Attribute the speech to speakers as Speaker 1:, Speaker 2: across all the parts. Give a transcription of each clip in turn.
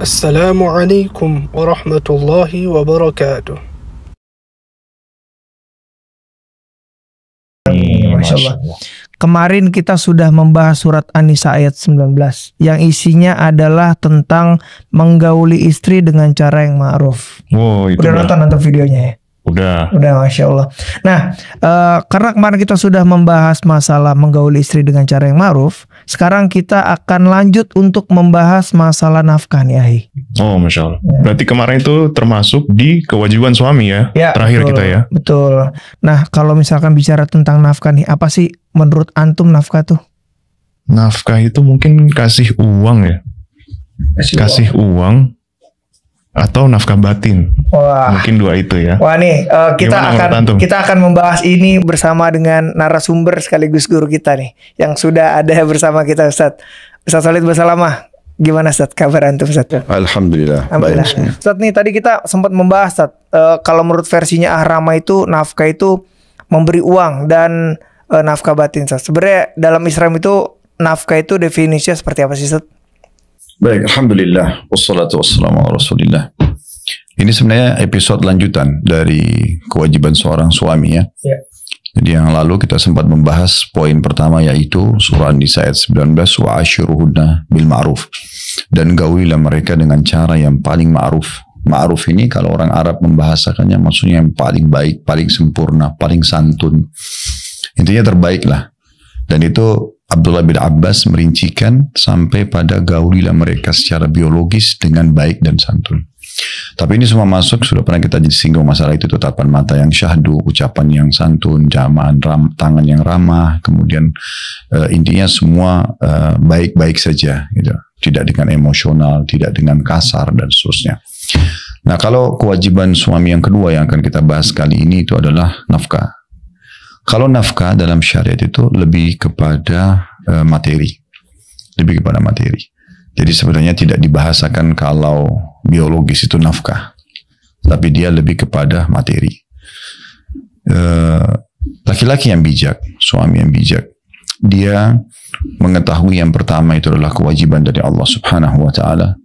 Speaker 1: Assalamualaikum warahmatullahi wabarakatuh.
Speaker 2: Masya Allah. Kemarin kita sudah membahas surat An-Nisa ayat 19 yang isinya adalah tentang menggauli istri dengan cara yang ma'ruf.
Speaker 3: Oh, itu
Speaker 2: udah nonton videonya ya? Udah, Masya Allah. Nah, karena kemarin kita sudah membahas masalah menggauli istri dengan cara yang ma'ruf, sekarang kita akan lanjut untuk membahas masalah nafkah nih, Ahi.
Speaker 3: Oh, Masya Allah. Ya. Berarti kemarin itu termasuk di kewajiban suami ya? Terakhir betul, kita ya?
Speaker 2: Betul. Nah, kalau misalkan bicara tentang nafkah nih, apa sih menurut antum nafkah tuh?
Speaker 3: Nafkah itu mungkin kasih uang ya? Kasih uang. Atau nafkah batin.
Speaker 2: Wah.
Speaker 3: Mungkin dua itu ya.
Speaker 2: Wah nih, kita akan membahas ini bersama dengan narasumber sekaligus guru kita nih, yang sudah ada bersama kita, Ustaz Solid Basalamah. Gimana Ustaz, kabar antum Ustaz?
Speaker 4: Alhamdulillah.
Speaker 2: Ustaz nih, tadi kita sempat membahas Ustaz, kalau menurut versinya Ahrama itu nafkah itu memberi uang dan nafkah batin Ustaz. Sebenarnya dalam Islam itu nafkah itu definisinya seperti apa sih Ustaz?
Speaker 4: Baik, Alhamdulillah, wassalatu wassalamu ala Rasulillah. Ini sebenarnya episode lanjutan dari kewajiban seorang suami ya. Jadi yang lalu kita sempat membahas poin pertama, yaitu surah An-Nisa ayat 19, wa ashiruhunna bil ma'ruf. Dan gaulilah mereka dengan cara yang paling ma'ruf. Ma'ruf ini kalau orang Arab membahasakannya maksudnya yang paling baik, paling sempurna, paling santun. Intinya terbaik lah. Dan itu Abdullah bin Abbas merincikan sampai pada gaulilah mereka secara biologis dengan baik dan santun. Tapi ini semua masuk, sudah pernah kita disinggung masalah itu, tatapan mata yang syahdu, ucapan yang santun, jamaan tangan yang ramah, kemudian intinya semua baik-baik saja, gitu. Tidak dengan emosional, tidak dengan kasar dan seterusnya. Nah, kalau kewajiban suami yang kedua yang akan kita bahas kali ini itu adalah nafkah. Kalau nafkah dalam syariat itu lebih kepada materi. Lebih kepada materi. Jadi sebenarnya tidak dibahasakan kalau biologis itu nafkah. Tapi dia lebih kepada materi. Laki-laki yang bijak, suami yang bijak, dia mengetahui yang pertama itu adalah kewajiban dari Allah Subhanahu wa ta'ala.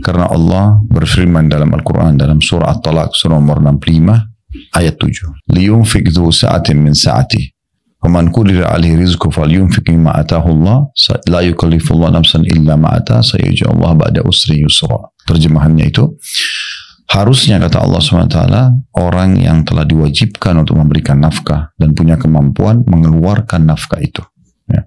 Speaker 4: Karena Allah berfirman dalam Al-Quran, dalam surah At-Talaq, surah nomor 65, ayat 7. Liyunfik dhu sa'atin min sa'ati. Waman qudira alaihi rizqu falyunfik mimma atahu Allah. La yukallifullahu nafsan illa ma ata. Sayaj'alullahu ba'da usri yusra. Terjemahannya itu, harusnya kata Allah SWT, orang yang telah diwajibkan untuk memberikan nafkah dan punya kemampuan mengeluarkan nafkah itu. Ya.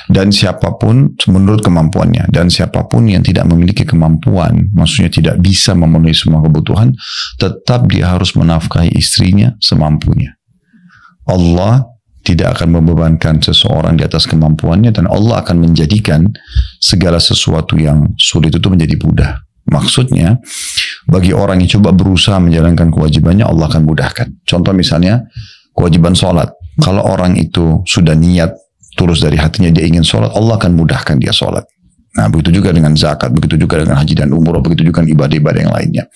Speaker 4: Dan siapapun menurut kemampuannya, dan siapapun yang tidak memiliki kemampuan, maksudnya tidak bisa memenuhi semua kebutuhan, tetap dia harus menafkahi istrinya semampunya. Allah tidak akan membebankan seseorang di atas kemampuannya, dan Allah akan menjadikan segala sesuatu yang sulit itu menjadi mudah. Maksudnya, bagi orang yang coba berusaha menjalankan kewajibannya, Allah akan mudahkan. Contoh misalnya, kewajiban sholat. Kalau orang itu sudah niat tulus dari hatinya dia ingin sholat, Allah akan mudahkan dia sholat. Nah, begitu juga dengan zakat, begitu juga dengan haji dan umroh, begitu juga dengan ibadah-ibadah yang lainnya.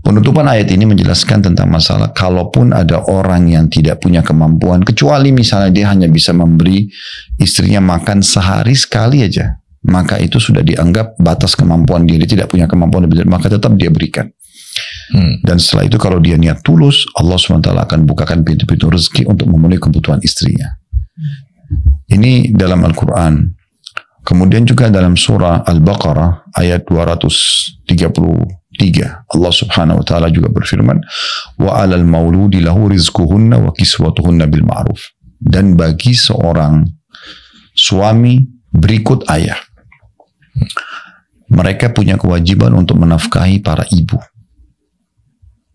Speaker 4: Penutupan ayat ini menjelaskan tentang masalah kalaupun ada orang yang tidak punya kemampuan, kecuali misalnya dia hanya bisa memberi istrinya makan sehari sekali aja, maka itu sudah dianggap batas kemampuan dia tidak punya kemampuan lebih dari, maka tetap dia berikan. Dan setelah itu kalau dia niat tulus, Allah SWT akan bukakan pintu-pintu rezeki untuk memenuhi kebutuhan istrinya. Ini dalam Al-Quran. Kemudian juga dalam surah Al-Baqarah ayat 233, Allah Subhanahu wa ta'ala juga berfirman, wa 'alal mauludi lahu rizquhunna wa kiswatuhunna bil ma'ruf. Dan bagi seorang suami berikut ayah, mereka punya kewajiban untuk menafkahi para ibu.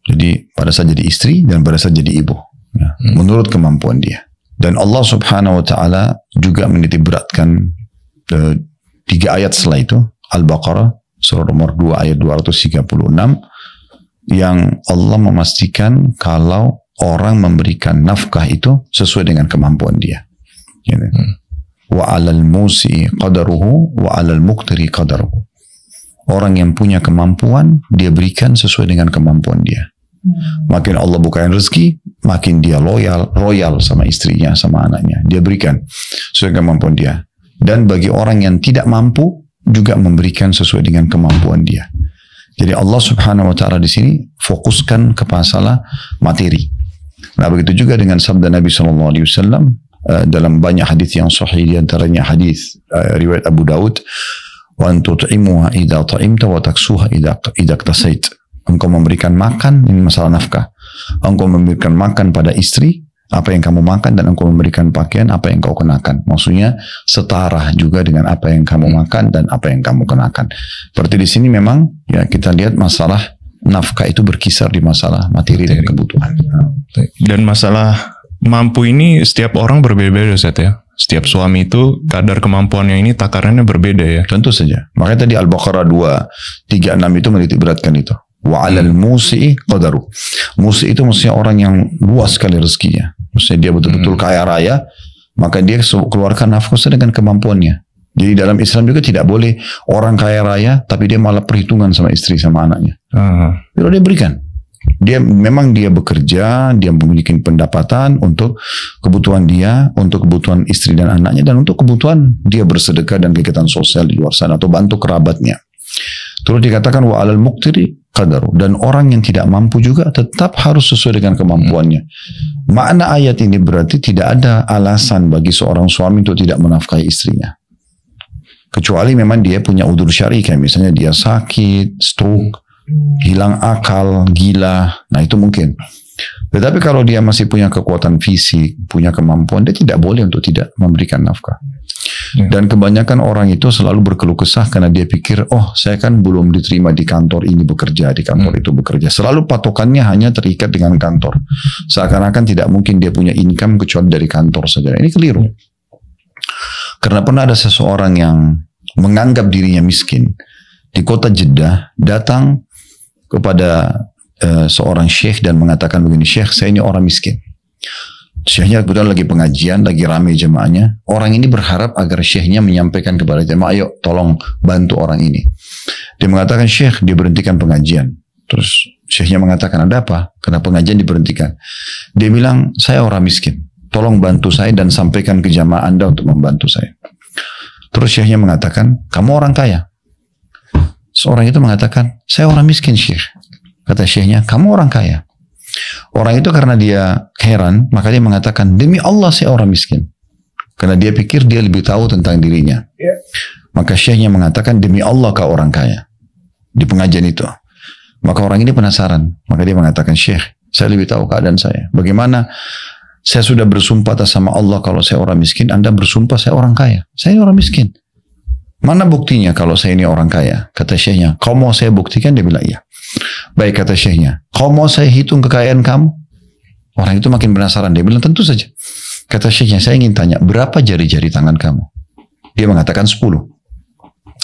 Speaker 4: Jadi pada saat jadi istri dan pada saat jadi ibu, ya, menurut kemampuan dia. Dan Allah Subhanahu wa ta'ala juga menitikberatkan 3 ayat setelah itu, Al-Baqarah surah nomor 2 ayat 236, yang Allah memastikan kalau orang memberikan nafkah itu sesuai dengan kemampuan dia. Wa 'alal musi'i qadaruhu wa 'alal muqtiri qadaruhu. Orang yang punya kemampuan dia berikan sesuai dengan kemampuan dia. Makin Allah bukain rezeki, makin dia royal sama istrinya, sama anaknya. Dia berikan sesuai kemampuan dia. Dan bagi orang yang tidak mampu, juga memberikan sesuai dengan kemampuan dia. Jadi Allah Subhanahu wa taala di sini fokuskan ke masalah materi. Nah, begitu juga dengan sabda Nabi sallallahu alaihi wasallam dalam banyak hadis yang sahih, di antaranya hadis riwayat Abu Daud, wa antut'imuha idza ta'imta wa taksuha idza iktasait. Engkau memberikan makan, ini masalah nafkah. Engkau memberikan makan pada istri apa yang kamu makan, dan engkau memberikan pakaian apa yang kau kenakan. Maksudnya setara juga dengan apa yang kamu makan dan apa yang kamu kenakan. Seperti di sini memang ya kita lihat masalah nafkah itu berkisar di masalah materi dan kebutuhan.
Speaker 3: Dan masalah mampu ini setiap orang berbeda-beda, Ustaz ya. Setiap suami itu kadar kemampuannya ini takarannya berbeda ya.
Speaker 4: Tentu saja. Makanya tadi Al-Baqarah 236 itu menitik beratkan itu. Wa 'alal musi'i qadaru. Musi itu maksudnya orang yang luas sekali rezekinya. Maksudnya dia betul-betul kaya raya, maka dia keluarkan nafkah dengan kemampuannya. Jadi dalam Islam juga tidak boleh orang kaya raya tapi dia malah perhitungan sama istri sama anaknya. Kalau dia berikan, dia memang dia bekerja, dia memiliki pendapatan untuk kebutuhan dia, untuk kebutuhan istri dan anaknya, dan untuk kebutuhan dia bersedekah dan kegiatan sosial di luar sana atau bantu kerabatnya. Terus dikatakan wa 'alal muqtiri qadaru, dan orang yang tidak mampu juga tetap harus sesuai dengan kemampuannya. Makna ayat ini berarti tidak ada alasan bagi seorang suami untuk tidak menafkahi istrinya. Kecuali memang dia punya udzur syar'i, kayak misalnya dia sakit, stroke, hilang akal, gila, nah itu mungkin. Tetapi kalau dia masih punya kekuatan fisik, punya kemampuan, dia tidak boleh untuk tidak memberikan nafkah. Dan kebanyakan orang itu selalu berkeluh kesah karena dia pikir, oh saya kan belum diterima di kantor ini bekerja, di kantor itu bekerja. Selalu patokannya hanya terikat dengan kantor. Seakan-akan tidak mungkin dia punya income kecuali dari kantor saja. Ini keliru. Karena pernah ada seseorang yang menganggap dirinya miskin di kota Jeddah, datang kepada seorang syekh dan mengatakan begini, syekh saya ini orang miskin. Syekhnya kebetulan lagi pengajian, lagi ramai jemaahnya. Orang ini berharap agar syekhnya menyampaikan kepada jemaah, ayo tolong bantu orang ini. Dia mengatakan, syekh dia berhentikan pengajian. Terus syekhnya mengatakan, ada apa? Karena pengajian diberhentikan. Dia bilang, saya orang miskin, tolong bantu saya dan sampaikan ke jamaah Anda untuk membantu saya. Terus syekhnya mengatakan, kamu orang kaya. Seorang itu mengatakan, saya orang miskin syekh. Kata syekhnya, kamu orang kaya. Orang itu karena dia heran, maka dia mengatakan, demi Allah saya orang miskin. Karena dia pikir dia lebih tahu tentang dirinya. Maka syekhnya mengatakan, demi Allah kau orang kaya. Di pengajian itu. Maka orang ini penasaran. Maka dia mengatakan, syekh, saya lebih tahu keadaan saya. Bagaimana saya sudah bersumpah atas sama Allah kalau saya orang miskin, Anda bersumpah saya orang kaya. Saya ini orang miskin. Mana buktinya kalau saya ini orang kaya? Kata syekhnya, kau mau saya buktikan? Dia bilang, iya. Baik, kata syekhnya, kau mau saya hitung kekayaan kamu? Orang itu makin penasaran. Dia bilang, tentu saja. Kata syekhnya, saya ingin tanya, berapa jari-jari tangan kamu? Dia mengatakan 10.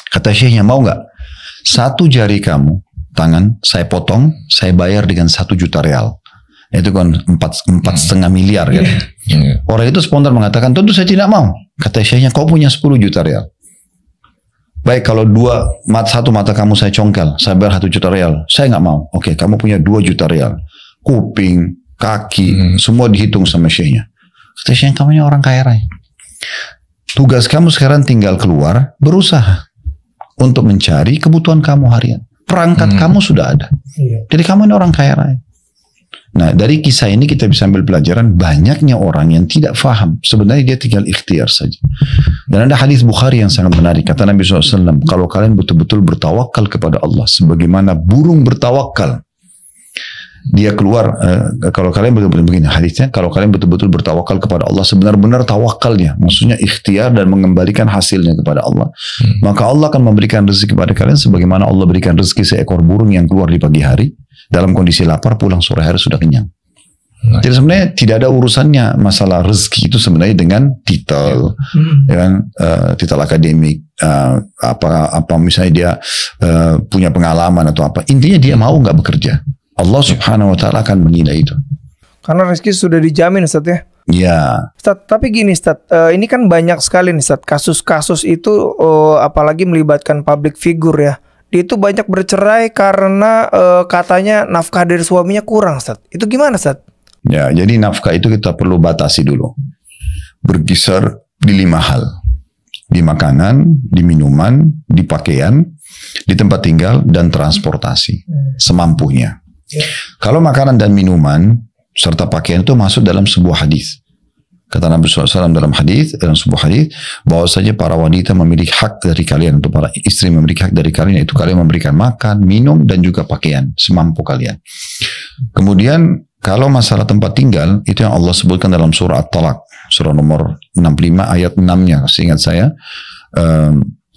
Speaker 4: Kata syekhnya, mau nggak? 1 jari kamu, tangan, saya potong, saya bayar dengan 1 juta real. Itu kan 4,5 miliar. Kan? Orang itu spontan mengatakan, tentu saya tidak mau. Kata syekhnya, kau punya 10 juta real. Baik, kalau 1 mata kamu saya congkel, saya bayar 1 juta real. Saya nggak mau. Oke, kamu punya 2 juta real. Kuping, kaki, semua dihitung sama syekhnya. Kata syekhnya, kamu ini orang kaya raya. Tugas kamu sekarang tinggal keluar, berusaha untuk mencari kebutuhan kamu harian. Perangkat kamu sudah ada. Jadi kamu ini orang kaya raya. Nah, dari kisah ini kita bisa ambil pelajaran, banyaknya orang yang tidak faham. Sebenarnya dia tinggal ikhtiar saja. Dan ada hadis Bukhari yang sangat menarik. Kata Nabi SAW, kalau kalian betul-betul bertawakal kepada Allah, sebagaimana burung bertawakal, dia keluar, kalau kalian betul-betul begini hadisnya, kalau kalian betul-betul bertawakal kepada Allah, sebenar-benar tawakalnya, maksudnya ikhtiar dan mengembalikan hasilnya kepada Allah, maka Allah akan memberikan rezeki kepada kalian sebagaimana Allah berikan rezeki seekor burung yang keluar di pagi hari, dalam kondisi lapar, pulang sore hari sudah kenyang. Jadi sebenarnya tidak ada urusannya masalah rezeki itu sebenarnya dengan titel, ya kan, titel akademik, apa misalnya dia punya pengalaman atau apa. Intinya dia mau nggak bekerja, Allah Subhanahu Wa Taala akan menilai itu.
Speaker 2: Karena rezeki sudah dijamin, Ustaz ya.
Speaker 4: Ya.
Speaker 2: Ustaz, tapi gini Ustaz, ini kan banyak sekali nih Ustaz, kasus-kasus itu apalagi melibatkan public figure ya. Dia itu banyak bercerai karena katanya nafkah dari suaminya kurang, Ustaz. Itu gimana, Ustaz?
Speaker 4: Ya, jadi nafkah itu kita perlu batasi dulu. Berkisar di 5 hal. Di makanan, di minuman, di pakaian, di tempat tinggal dan transportasi semampunya. Kalau makanan dan minuman serta pakaian itu masuk dalam sebuah hadis. Kata Nabi SAW dalam sebuah hadis, bahwa saja para wanita memiliki hak dari kalian, untuk para istri memiliki hak dari kalian, yaitu kalian memberikan makan, minum, dan juga pakaian semampu kalian. Kemudian kalau masalah tempat tinggal, itu yang Allah sebutkan dalam surah At-Talaq, surah nomor 65 ayat 6-nya, seingat saya,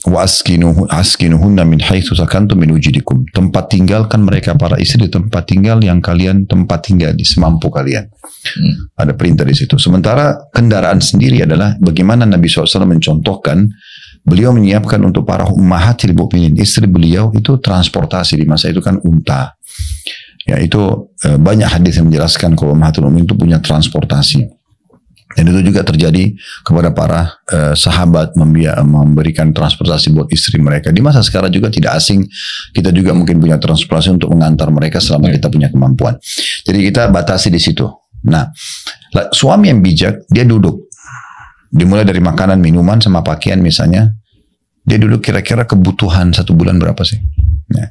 Speaker 4: wa askinuhunna min haitsu sakantum min wujudikum. Tempat tinggalkan mereka para istri di tempat tinggal yang kalian tempat tinggal di semampu kalian. Ada perintah di situ. Sementara kendaraan sendiri adalah bagaimana Nabi SAW mencontohkan, beliau menyiapkan untuk para ummahatil mukminin, istri beliau itu transportasi di masa itu kan unta. Ya, itu banyak hadis yang menjelaskan kalau ummahatul mukminin itu punya transportasi. Dan itu juga terjadi kepada para sahabat memberikan transportasi buat istri mereka. Di masa sekarang juga tidak asing, kita juga mungkin punya transportasi untuk mengantar mereka selama kita punya kemampuan. Jadi kita batasi di situ. Nah, suami yang bijak, dia duduk. Dimulai dari makanan, minuman, sama pakaian misalnya. Dia duduk kira-kira kebutuhan 1 bulan berapa sih? Ya.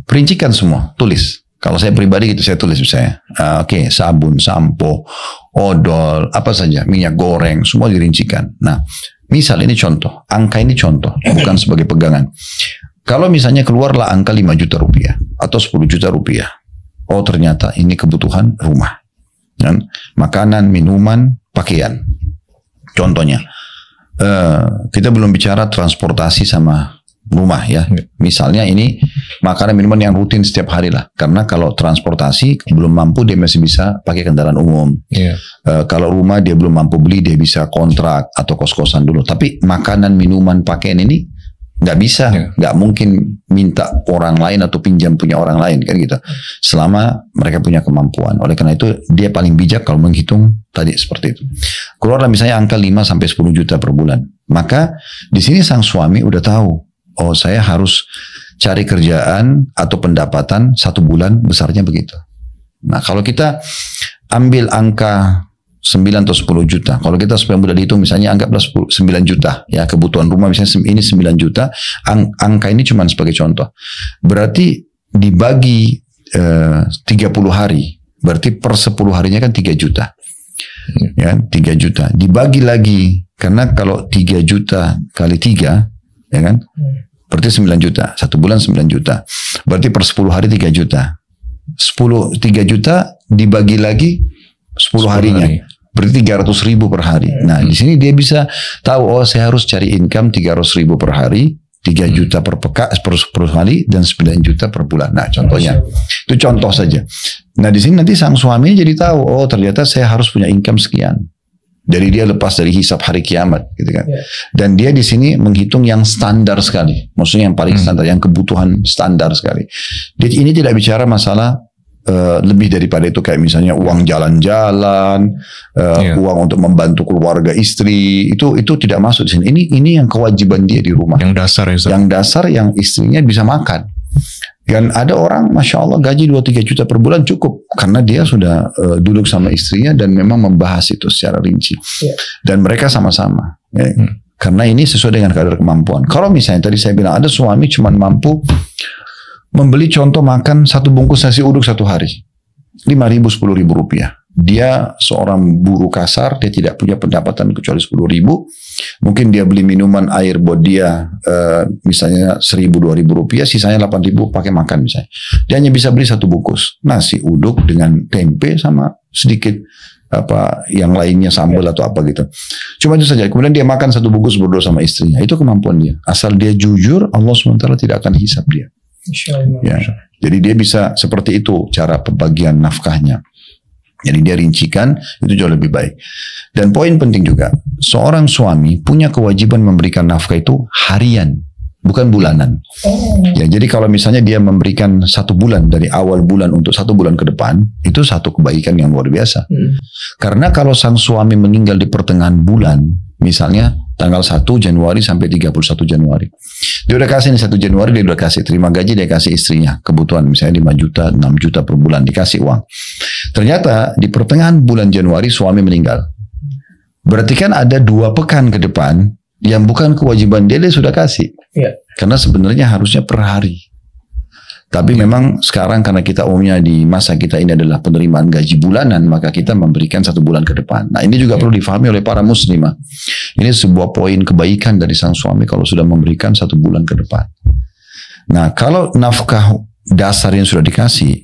Speaker 4: Perincikan semua, tulis. Kalau saya pribadi gitu, saya tulis misalnya, oke, sabun, sampo, odol, apa saja, minyak goreng, semua dirincikan. Nah, misal ini contoh, angka ini contoh, bukan sebagai pegangan. Kalau misalnya keluarlah angka 5 juta rupiah atau 10 juta rupiah, oh ternyata ini kebutuhan rumah, kan? Makanan, minuman, pakaian. Contohnya, kita belum bicara transportasi sama rumah ya. Misalnya ini makanan minuman yang rutin setiap hari lah. Karena kalau transportasi belum mampu, dia masih bisa pakai kendaraan umum. Kalau rumah dia belum mampu beli, dia bisa kontrak atau kos-kosan dulu. Tapi makanan, minuman, pakaian ini nggak bisa, nggak mungkin minta orang lain atau pinjam punya orang lain kan gitu. Selama mereka punya kemampuan. Oleh karena itu dia paling bijak kalau menghitung tadi seperti itu. Keluarlah misalnya angka 5 sampai 10 juta per bulan. Maka di sini sang suami udah tahu, oh saya harus cari kerjaan atau pendapatan 1 bulan besarnya begitu. Nah kalau kita ambil angka 9 atau 10 juta, kalau kita supaya mudah dihitung misalnya anggaplah 9 juta, ya kebutuhan rumah misalnya ini 9 juta, angka ini cuma sebagai contoh. Berarti dibagi 30 hari, berarti per 10 harinya kan 3 juta. Ya, 3 juta. Dibagi lagi, karena kalau 3 juta kali 3, ya kan? Berarti 9 juta. 1 bulan 9 juta. Berarti per 10 hari 3 juta. 3 juta dibagi lagi 10 harinya. Berarti 300.000 per hari. Nah, di sini dia bisa tahu, oh saya harus cari income 300.000 per hari, 3 juta per pekan, per hari, dan 9 juta per bulan. Nah, contohnya. Itu contoh saja. Nah, di sini nanti sang suami jadi tahu, oh ternyata saya harus punya income sekian. Jadi dia lepas dari hisab hari kiamat, gitu kan. Dan dia di sini menghitung yang standar sekali. Maksudnya yang paling standar, yang kebutuhan standar sekali. Dia ini tidak bicara masalah lebih daripada itu, kayak misalnya uang jalan-jalan, uang untuk membantu keluarga istri, itu tidak masuk di sini. Ini yang kewajiban dia di rumah. Yang dasar ya. Yang dasar yang istrinya bisa makan. Dan ada orang, Masya Allah, gaji 2-3 juta per bulan cukup. Karena dia sudah duduk sama istrinya dan memang membahas itu secara rinci. Dan mereka sama-sama. Ya. Karena ini sesuai dengan kadar kemampuan. Kalau misalnya tadi saya bilang, ada suami cuma mampu membeli contoh makan 1 bungkus nasi uduk 1 hari. 5.000, 10.000 rupiah. Dia seorang buruh kasar, dia tidak punya pendapatan kecuali 10.000. Mungkin dia beli minuman air buat dia misalnya 1.000, 2.000 rupiah, sisanya 8.000 pakai makan misalnya. Dia hanya bisa beli 1 bungkus nasi uduk dengan tempe sama sedikit apa yang lainnya, sambal atau apa gitu. Cuma itu saja. Kemudian dia makan 1 bungkus berdua sama istrinya. Itu kemampuan dia. Asal dia jujur, Allah SWT tidak akan hisab dia. Ya. Jadi dia bisa seperti itu cara pembagian nafkahnya. Jadi dia rincikan, itu jauh lebih baik. Dan poin penting juga, seorang suami punya kewajiban memberikan nafkah itu harian, bukan bulanan. Ya, jadi kalau misalnya dia memberikan 1 bulan dari awal bulan untuk 1 bulan ke depan, itu satu kebaikan yang luar biasa. Karena kalau sang suami meninggal di pertengahan bulan, misalnya tanggal 1 Januari sampai 31 Januari. Dia udah kasih nih 1 Januari, dia udah kasih terima gaji, dia kasih istrinya kebutuhan misalnya 5 juta, 6 juta per bulan, dikasih uang. Ternyata di pertengahan bulan Januari suami meninggal. Berarti kan ada 2 pekan ke depan yang bukan kewajiban dia sudah kasih.
Speaker 2: Iya.
Speaker 4: Karena sebenarnya harusnya per hari. Tapi memang sekarang karena kita umumnya di masa kita ini adalah penerimaan gaji bulanan, maka kita memberikan 1 bulan ke depan. Nah ini juga perlu difahami oleh para muslimah. Ini sebuah poin kebaikan dari sang suami kalau sudah memberikan 1 bulan ke depan. Nah kalau nafkah dasar yang sudah dikasih,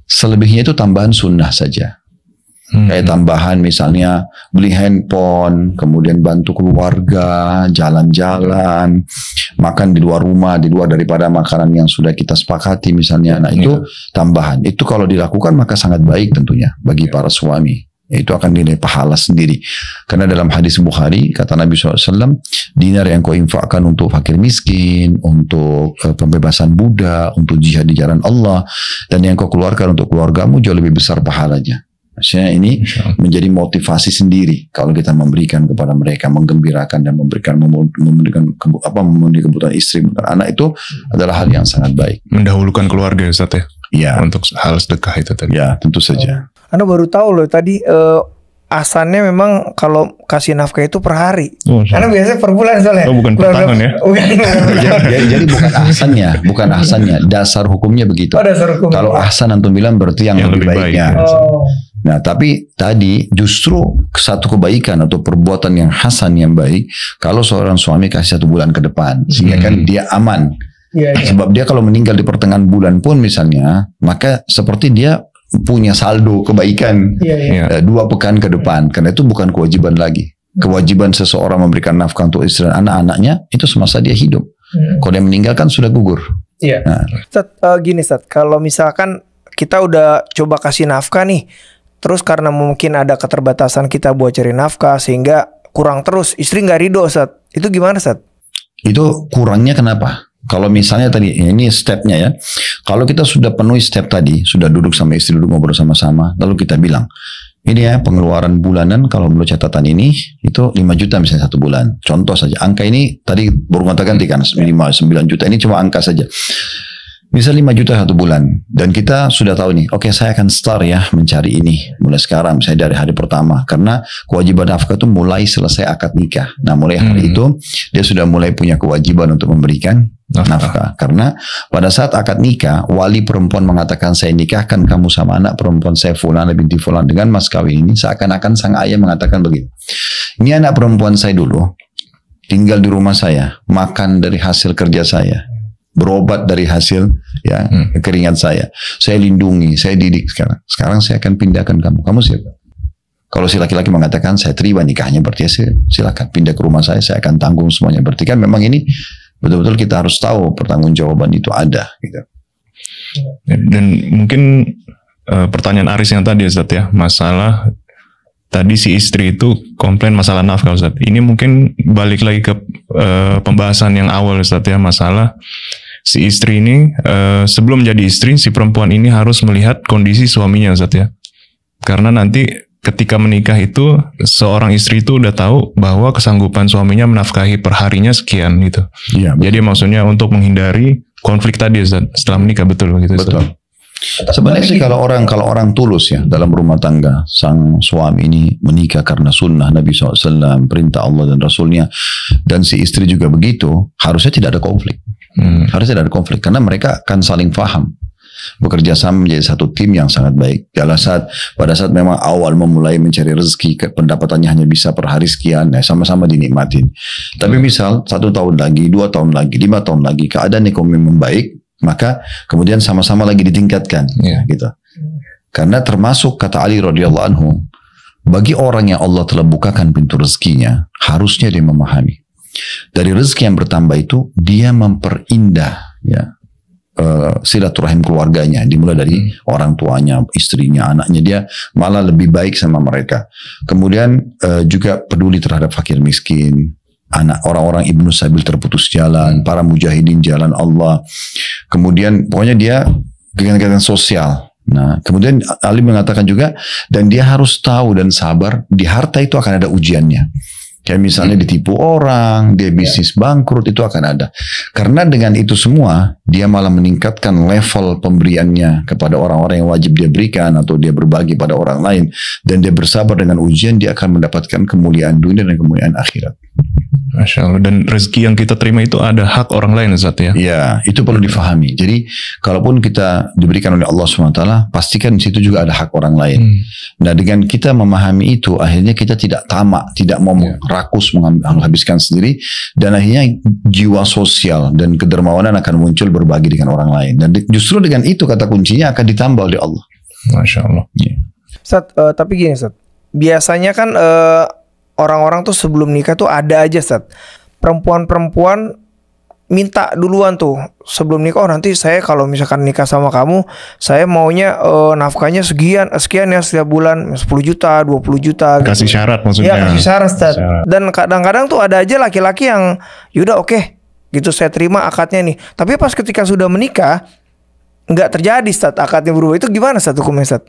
Speaker 4: selebihnya itu tambahan sunnah saja. Kayak tambahan misalnya beli handphone, kemudian bantu keluarga, jalan-jalan, makan di luar rumah, di luar daripada makanan yang sudah kita sepakati misalnya. Nah itu tambahan. Itu kalau dilakukan maka sangat baik tentunya bagi para suami. Itu akan nilai pahala sendiri. Karena dalam hadis Bukhari, kata Nabi SAW, dinar yang kau infakkan untuk fakir miskin, untuk pembebasan budak, untuk jihad di jalan Allah, dan yang kau keluarkan untuk keluargamu jauh lebih besar pahalanya. Maksudnya ini menjadi motivasi sendiri kalau kita memberikan kepada mereka, menggembirakan dan memenuhi kebutuhan istri dan anak, itu adalah hal yang sangat baik.
Speaker 3: Mendahulukan keluarga ya Ustaz ya?
Speaker 4: Ya.
Speaker 3: Untuk hal sedekah itu tadi.
Speaker 4: Ya, tentu saja.
Speaker 2: Anda baru tahu loh tadi asannya memang kalau kasih nafkah itu per hari. Karena biasanya per bulan soalnya.
Speaker 3: Oh, bukan per tahun ya?
Speaker 4: Jadi bukan ahsannya, dasar hukumnya begitu.
Speaker 2: Oh, dasar hukumnya.
Speaker 4: Kalau ahsan antum bilang berarti yang lebih baiknya. Nah tapi tadi justru satu kebaikan atau perbuatan yang hasan yang baik kalau seorang suami kasih 1 bulan ke depan, sehingga kan dia aman. Sebab dia kalau meninggal di pertengahan bulan pun misalnya, maka seperti dia punya saldo kebaikan 2 pekan ke depan, karena itu bukan kewajiban lagi. Kewajiban seseorang memberikan nafkah untuk istri dan anak-anaknya itu semasa dia hidup. Kalau dia meninggal kan sudah gugur. Nah.
Speaker 2: Ustaz, gini Ustaz, kalau misalkan kita udah coba kasih nafkah nih, terus karena mungkin ada keterbatasan kita buat cari nafkah sehingga kurang terus, istri nggak ridho Ustaz, itu gimana Ustaz?
Speaker 4: Itu kurangnya kenapa? Kalau misalnya tadi, ini stepnya ya. Kalau kita sudah penuhi step tadi, sudah duduk sama istri, duduk ngobrol sama-sama, lalu kita bilang, ini ya pengeluaran bulanan kalau menurut catatan ini, itu 5 juta misalnya 1 bulan. Contoh saja, angka ini tadi baru katakan kan 9 juta, ini cuma angka saja. Misal 5 juta 1 bulan, dan kita sudah tahu nih, oke, saya akan start ya mencari ini mulai sekarang, misalnya dari hari pertama, karena kewajiban nafkah itu mulai selesai akad nikah. Nah mulai hari itu dia sudah mulai punya kewajiban untuk memberikan nafkah. Karena pada saat akad nikah, wali perempuan mengatakan saya nikahkan kamu sama anak perempuan saya Fulana binti Fulan dengan mas kawin ini, seakan-akan sang ayah mengatakan begini, ini anak perempuan saya dulu tinggal di rumah saya, makan dari hasil kerja saya, berobat dari hasil keringat saya lindungi, saya didik. Sekarang saya akan pindahkan kamu siapa? Kalau si laki-laki mengatakan saya terima nikahnya, berarti silakan pindah ke rumah saya akan tanggung semuanya. Berarti kan memang ini betul-betul kita harus tahu pertanggungjawaban itu ada gitu.
Speaker 3: Dan mungkin pertanyaan Aris yang tadi Ustaz ya, masalah tadi si istri itu komplain masalah nafkah Ustaz. Ini mungkin balik lagi ke pembahasan yang awal Ustaz ya, masalah si istri ini sebelum jadi istri, si perempuan ini harus melihat kondisi suaminya Ustaz ya. Karena nanti ketika menikah itu seorang istri itu udah tahu bahwa kesanggupan suaminya menafkahi perharinya sekian gitu.
Speaker 4: Iya,
Speaker 3: jadi maksudnya untuk menghindari konflik tadi Ustaz, setelah menikah, betul begitu Ustaz?
Speaker 4: Betul. Sebenarnya sih kalau orang tulus ya dalam rumah tangga, sang suami ini menikah karena sunnah Nabi SAW, perintah Allah dan Rasulnya, dan si istri juga begitu, harusnya tidak ada konflik. Harusnya tidak ada konflik karena mereka akan saling faham, bekerja sama menjadi satu tim yang sangat baik. Pada saat memang awal memulai mencari rezeki, pendapatannya hanya bisa per hari sekian, ya sama-sama dinikmatin. Tapi misal 1 tahun lagi, 2 tahun lagi, 5 tahun lagi, keadaan ekonomi membaik, maka kemudian sama-sama lagi ditingkatkan, gitu. Karena termasuk kata Ali radhiyallahu anhu, bagi orang yang Allah telah bukakan pintu rezekinya, harusnya dia memahami dari rezeki yang bertambah itu dia memperindah silaturahim keluarganya, dimulai dari orang tuanya, istrinya, anaknya, dia malah lebih baik sama mereka. Kemudian juga peduli terhadap fakir miskin, anak orang-orang ibnu sabil terputus jalan, para mujahidin jalan Allah. Kemudian pokoknya dia kegiatan-kegiatan sosial. Nah, kemudian Ali mengatakan juga, dan dia harus tahu dan sabar, di harta itu akan ada ujiannya. Kayak misalnya ditipu orang, dia bisnis bangkrut, itu akan ada. Karena dengan itu semua, dia malah meningkatkan level pemberiannya kepada orang-orang yang wajib dia berikan, atau dia berbagi pada orang lain. Dan dia bersabar dengan ujian, dia akan mendapatkan kemuliaan dunia dan kemuliaan akhirat.
Speaker 3: Masya Allah. Dan rezeki yang kita terima itu ada hak orang lain, Ustaz ya?
Speaker 4: Ya, itu perlu difahami. Jadi, kalaupun kita diberikan oleh Allah SWT, pastikan di situ juga ada hak orang lain. Nah, dengan kita memahami itu, akhirnya kita tidak tamak, tidak mau rakus menghabiskan sendiri, dan akhirnya jiwa sosial dan kedermawanan akan muncul berbagi dengan orang lain. Dan justru dengan itu kata kuncinya akan ditambah oleh Allah.
Speaker 3: Masya Allah.
Speaker 2: Ustaz, tapi gini Ustaz, biasanya kan orang-orang tuh sebelum nikah tuh ada aja Ustaz, perempuan-perempuan minta duluan tuh sebelum nikah, nanti saya kalau misalkan nikah sama kamu, saya maunya nafkahnya sekian ya setiap bulan, 10 juta, 20 juta gitu.
Speaker 3: Kasih syarat maksudnya.
Speaker 2: Ya, kasih syarat Ustaz. Dan kadang-kadang tuh ada aja laki-laki yang yaudah oke, gitu saya terima akadnya nih. Tapi pas ketika sudah menikah nggak terjadi Ustaz, akadnya berubah. Itu gimana Ustaz hukumnya Ustaz?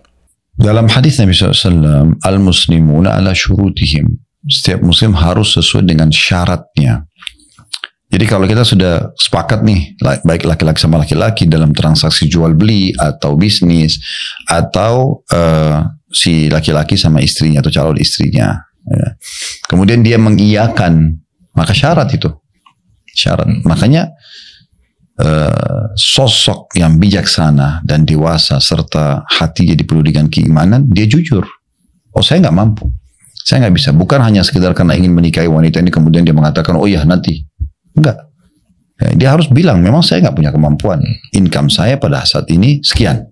Speaker 4: Dalam hadis Nabi SAW, al-muslimuna ala syurutihim. Setiap muslim harus sesuai dengan syaratnya. Jadi kalau kita sudah sepakat nih, baik laki-laki sama laki-laki dalam transaksi jual beli atau bisnis, atau si laki-laki sama istrinya atau calon istrinya, ya. Kemudian dia mengiyakan, maka syarat itu. Syarat. Makanya sosok yang bijaksana dan dewasa serta hatinya dipenuhi dengan keimanan, dia jujur. Oh, saya nggak mampu, saya nggak bisa. Bukan hanya sekedar karena ingin menikahi wanita ini kemudian dia mengatakan oh ya nanti. Enggak. Ya, dia harus bilang memang saya nggak punya kemampuan. Income saya pada saat ini sekian.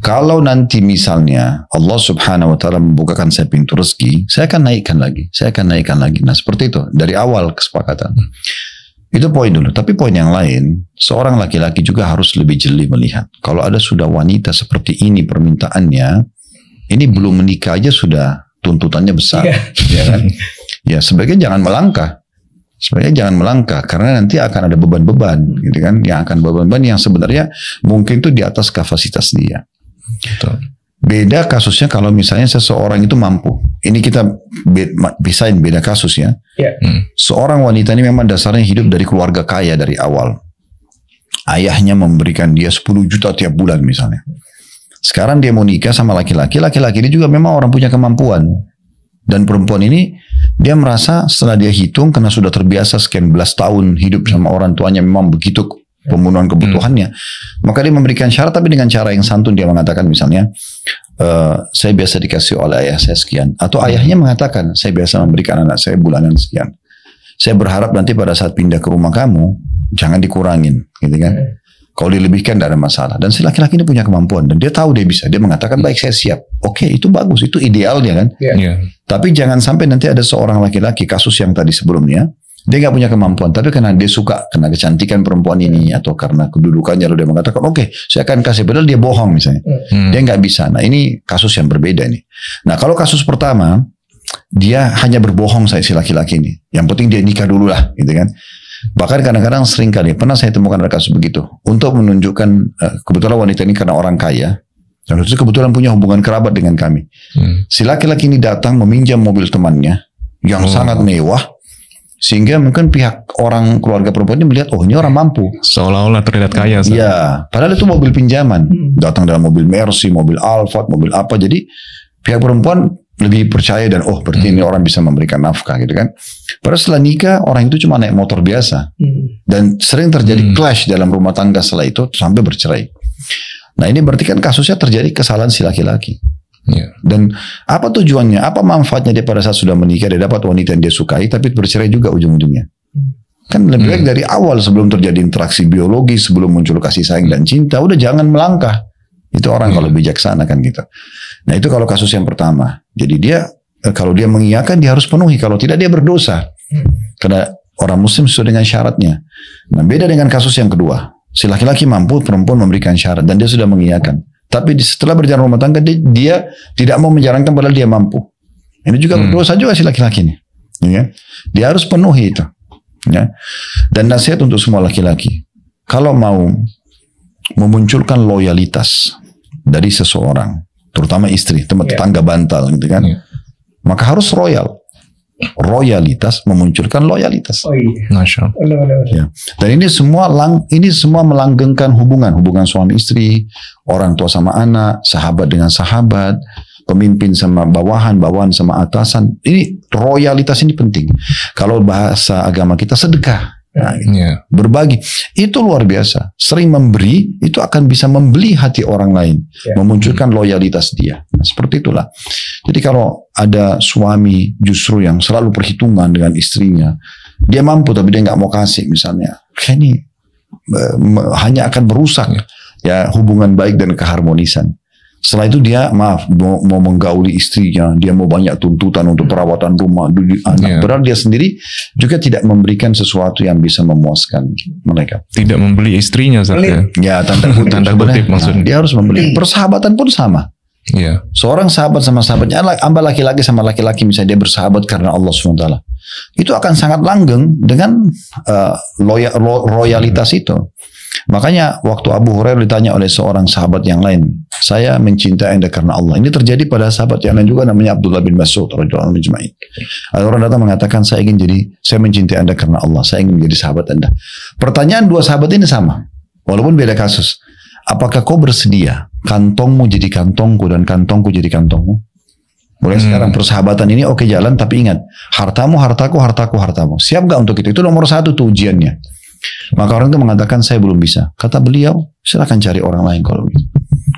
Speaker 4: Kalau nanti misalnya Allah Subhanahu wa Ta'ala membukakan saya pintu rezeki, saya akan naikkan lagi. Nah seperti itu dari awal kesepakatan. Itu poin dulu. Tapi poin yang lain, seorang laki-laki juga harus lebih jeli melihat. Kalau ada sudah wanita seperti ini permintaannya, ini belum menikah aja sudah tuntutannya besar, ya kan? Ya sebaiknya jangan melangkah, karena nanti akan ada beban-beban, gitu kan? Yang akan beban-beban yang sebenarnya mungkin itu di atas kapasitas dia. Betul. Beda kasusnya kalau misalnya seseorang itu mampu. Ini kita pisahin beda kasus ya. Seorang wanita ini memang dasarnya hidup dari keluarga kaya dari awal. Ayahnya memberikan dia 10 juta tiap bulan misalnya. Sekarang dia mau nikah sama laki-laki ini juga memang orang punya kemampuan. Dan perempuan ini dia merasa setelah dia hitung karena sudah terbiasa sekian belas tahun hidup sama orang tuanya memang begitu pemenuhan kebutuhannya, maka dia memberikan syarat tapi dengan cara yang santun. Dia mengatakan misalnya saya biasa dikasih oleh ayah saya sekian, atau ayahnya mengatakan saya biasa memberikan anak saya bulanan sekian, saya berharap nanti pada saat pindah ke rumah kamu jangan dikurangin, gitu kan. Kalau dilebihkan tidak ada masalah. Dan si laki-laki ini punya kemampuan dan dia tahu dia bisa, dia mengatakan baik saya siap. Oke, itu bagus, itu idealnya kan. Tapi jangan sampai nanti ada seorang laki-laki, kasus yang tadi sebelumnya, dia nggak punya kemampuan, tapi karena dia suka, karena kecantikan perempuan ini atau karena kedudukannya, lalu dia mengatakan, oke, saya akan kasih, padahal dia bohong misalnya, dia nggak bisa. Nah ini kasus yang berbeda nih. Nah kalau kasus pertama, dia hanya berbohong si laki-laki ini, yang penting dia nikah dulu lah, gitu kan. Bahkan kadang-kadang sering kali pernah saya temukan ada kasus begitu, untuk menunjukkan kebetulan wanita ini karena orang kaya, dan itu kebetulan punya hubungan kerabat dengan kami. Si laki-laki ini datang meminjam mobil temannya yang sangat mewah. Sehingga mungkin pihak orang keluarga perempuan ini melihat, oh ini orang mampu.
Speaker 3: Seolah-olah terlihat kaya.
Speaker 4: Iya, padahal itu mobil pinjaman. Datang dalam mobil Mercy, mobil Alphard, mobil apa. Jadi pihak perempuan lebih percaya dan oh berarti ini orang bisa memberikan nafkah gitu kan. Padahal setelah nikah orang itu cuma naik motor biasa. Dan sering terjadi clash dalam rumah tangga setelah itu sampai bercerai. Nah ini berarti kan kasusnya terjadi kesalahan si laki-laki. Dan apa tujuannya, apa manfaatnya dia pada saat sudah menikah, dia dapat wanita yang dia sukai tapi bercerai juga ujung-ujungnya. Kan lebih baik dari awal sebelum terjadi interaksi biologi, sebelum muncul kasih sayang dan cinta, udah jangan melangkah. Itu orang kalau bijaksana kan gitu. Nah itu kalau kasus yang pertama. Jadi dia kalau dia mengiyakan dia harus penuhi, kalau tidak dia berdosa. Karena orang muslim sesuai dengan syaratnya. Nah beda dengan kasus yang kedua. Si laki-laki mampu, perempuan memberikan syarat dan dia sudah mengiyakan. Tapi setelah berjalan rumah tangga dia tidak mau menjalankan padahal dia mampu. Ini juga berdosa juga si laki-laki ini. Ya. Dia harus penuhi itu. Ya. Dan nasihat untuk semua laki-laki. Kalau mau memunculkan loyalitas dari seseorang, terutama istri, tetangga bantal gitu kan. Maka harus royal. Royalitas memunculkan loyalitas. Ya. Dan ini semua melanggengkan hubungan suami istri, orang tua sama anak, sahabat dengan sahabat, pemimpin sama bawahan, bawahan sama atasan. Ini royalitas ini penting. Kalau bahasa agama kita sedekah. Nah, berbagi itu luar biasa. Sering memberi itu akan bisa membeli hati orang lain, memunculkan loyalitas dia. Nah, seperti itulah. Jadi kalau ada suami justru yang selalu perhitungan dengan istrinya, dia mampu tapi dia nggak mau kasih misalnya, kayak ini hanya akan merusak ya hubungan baik dan keharmonisan. Setelah itu dia mau menggauli istrinya, dia mau banyak tuntutan untuk perawatan rumah, anak. Berarti dia sendiri juga tidak memberikan sesuatu yang bisa memuaskan mereka.
Speaker 3: Tidak membeli istrinya saja.
Speaker 4: Ya tanda kutip
Speaker 3: maksudnya.
Speaker 4: Dia harus membeli. Persahabatan pun sama.
Speaker 3: Iya.
Speaker 4: Seorang sahabat sama sahabatnya, laki-laki sama laki-laki misalnya dia bersahabat karena Allah SWT. Itu akan sangat langgeng dengan loyalitas itu. Makanya waktu Abu Hurairah ditanya oleh seorang sahabat yang lain, saya mencintai Anda karena Allah. Ini terjadi pada sahabat yang lain juga namanya Abdullah bin Mas'ud radhiyallahu anhu. Ada orang datang mengatakan saya mencintai Anda karena Allah, saya ingin menjadi sahabat Anda. Pertanyaan dua sahabat ini sama, walaupun beda kasus. Apakah kau bersedia kantongmu jadi kantongku dan kantongku jadi kantongmu? Mulai sekarang persahabatan ini oke jalan, tapi ingat hartamu hartaku, hartaku hartamu. Siap gak untuk itu? Itu nomor satu tuh ujiannya. Maka orang itu mengatakan saya belum bisa. Kata beliau, silakan cari orang lain kalau begitu.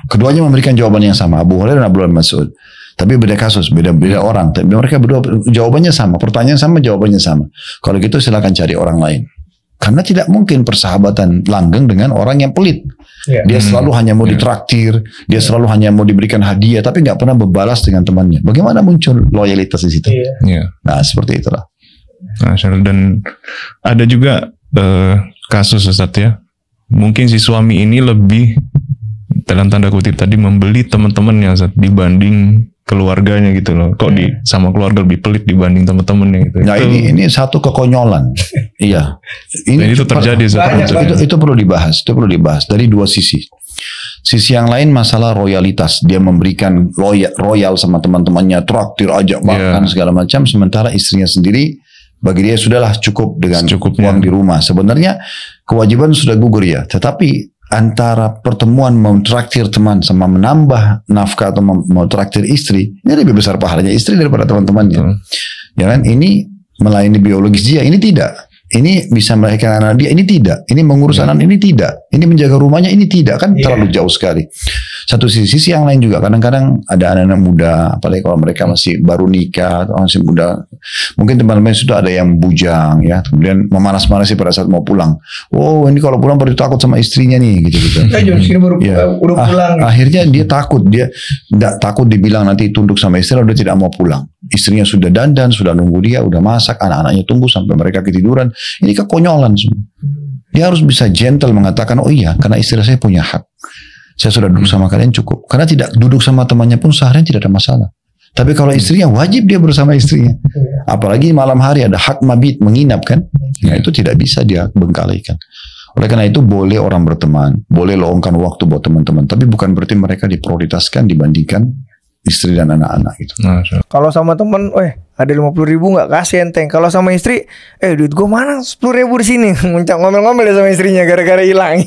Speaker 4: Keduanya memberikan jawaban yang sama, Abu Hurairah dan Abdullah bin Mas'ud. Tapi beda kasus, beda orang. Tapi mereka berdua jawabannya sama, pertanyaan sama, jawabannya sama. Kalau gitu silakan cari orang lain. Karena tidak mungkin persahabatan langgeng dengan orang yang pelit. Dia selalu hanya mau ditraktir, dia selalu hanya mau diberikan hadiah, tapi nggak pernah berbalas dengan temannya. Bagaimana muncul loyalitas di situ? Nah, seperti itulah.
Speaker 3: Dan ada juga kasus Ustaz ya, mungkin si suami ini lebih dalam tanda kutip tadi membeli teman-temannya Ustaz dibanding keluarganya gitu loh. Kok sama keluarga lebih pelit dibanding teman-temannya gitu.
Speaker 4: Nah itu, ini satu kekonyolan. Iya.
Speaker 3: Ini itu terjadi Ustaz.
Speaker 4: Itu perlu dibahas. Itu perlu dibahas dari dua sisi. Sisi yang lain masalah royalitas. Dia memberikan royal sama teman-temannya, traktir, ajak makan segala macam. Sementara istrinya sendiri bagi dia sudahlah cukup dengan uang di rumah. Sebenarnya kewajiban sudah gugur ya. Tetapi antara pertemuan mau traktir teman sama menambah nafkah atau mau traktir istri, ini lebih besar pahalanya istri daripada teman-temannya. Ya kan? Ini melayani biologis dia, ini tidak. Ini bisa melahirkan anak dia, ini tidak. Ini mengurus anak, ini tidak. Ini menjaga rumahnya, ini tidak. Kan terlalu jauh sekali. Satu sisi yang lain juga, kadang-kadang ada anak-anak muda, apalagi kalau mereka masih baru nikah atau masih muda, mungkin teman-teman sudah ada yang bujang, ya, kemudian memanas-manasi pada saat mau pulang. Oh, ini kalau pulang baru takut sama istrinya nih, gitu-gitu.
Speaker 2: Udah pulang.
Speaker 4: Akhirnya dia takut, dia tidak takut dibilang nanti tunduk sama istri, lalu dia tidak mau pulang. Istrinya sudah dandan, sudah nunggu dia, udah masak, anak-anaknya tunggu sampai mereka ketiduran. Ini kekonyolan semua. Dia harus bisa gentle mengatakan, oh iya, karena istri saya punya hak. Saya sudah duduk sama kalian cukup. Karena tidak duduk sama temannya pun seharian tidak ada masalah. Tapi kalau istrinya wajib dia bersama istrinya. Apalagi malam hari ada hak mabit, menginap kan. Nah itu tidak bisa dia bengkalikan. Oleh karena itu boleh orang berteman, boleh luangkan waktu buat teman-teman. Tapi bukan berarti mereka diprioritaskan dibandingkan istri dan anak-anak gitu.
Speaker 2: Kalau sama temen, ada 50.000 nggak kasih enteng. Kalau sama istri, duit gue mana 10.000 di sini. Nguncak ngomel-ngomel sama istrinya gara-gara hilang.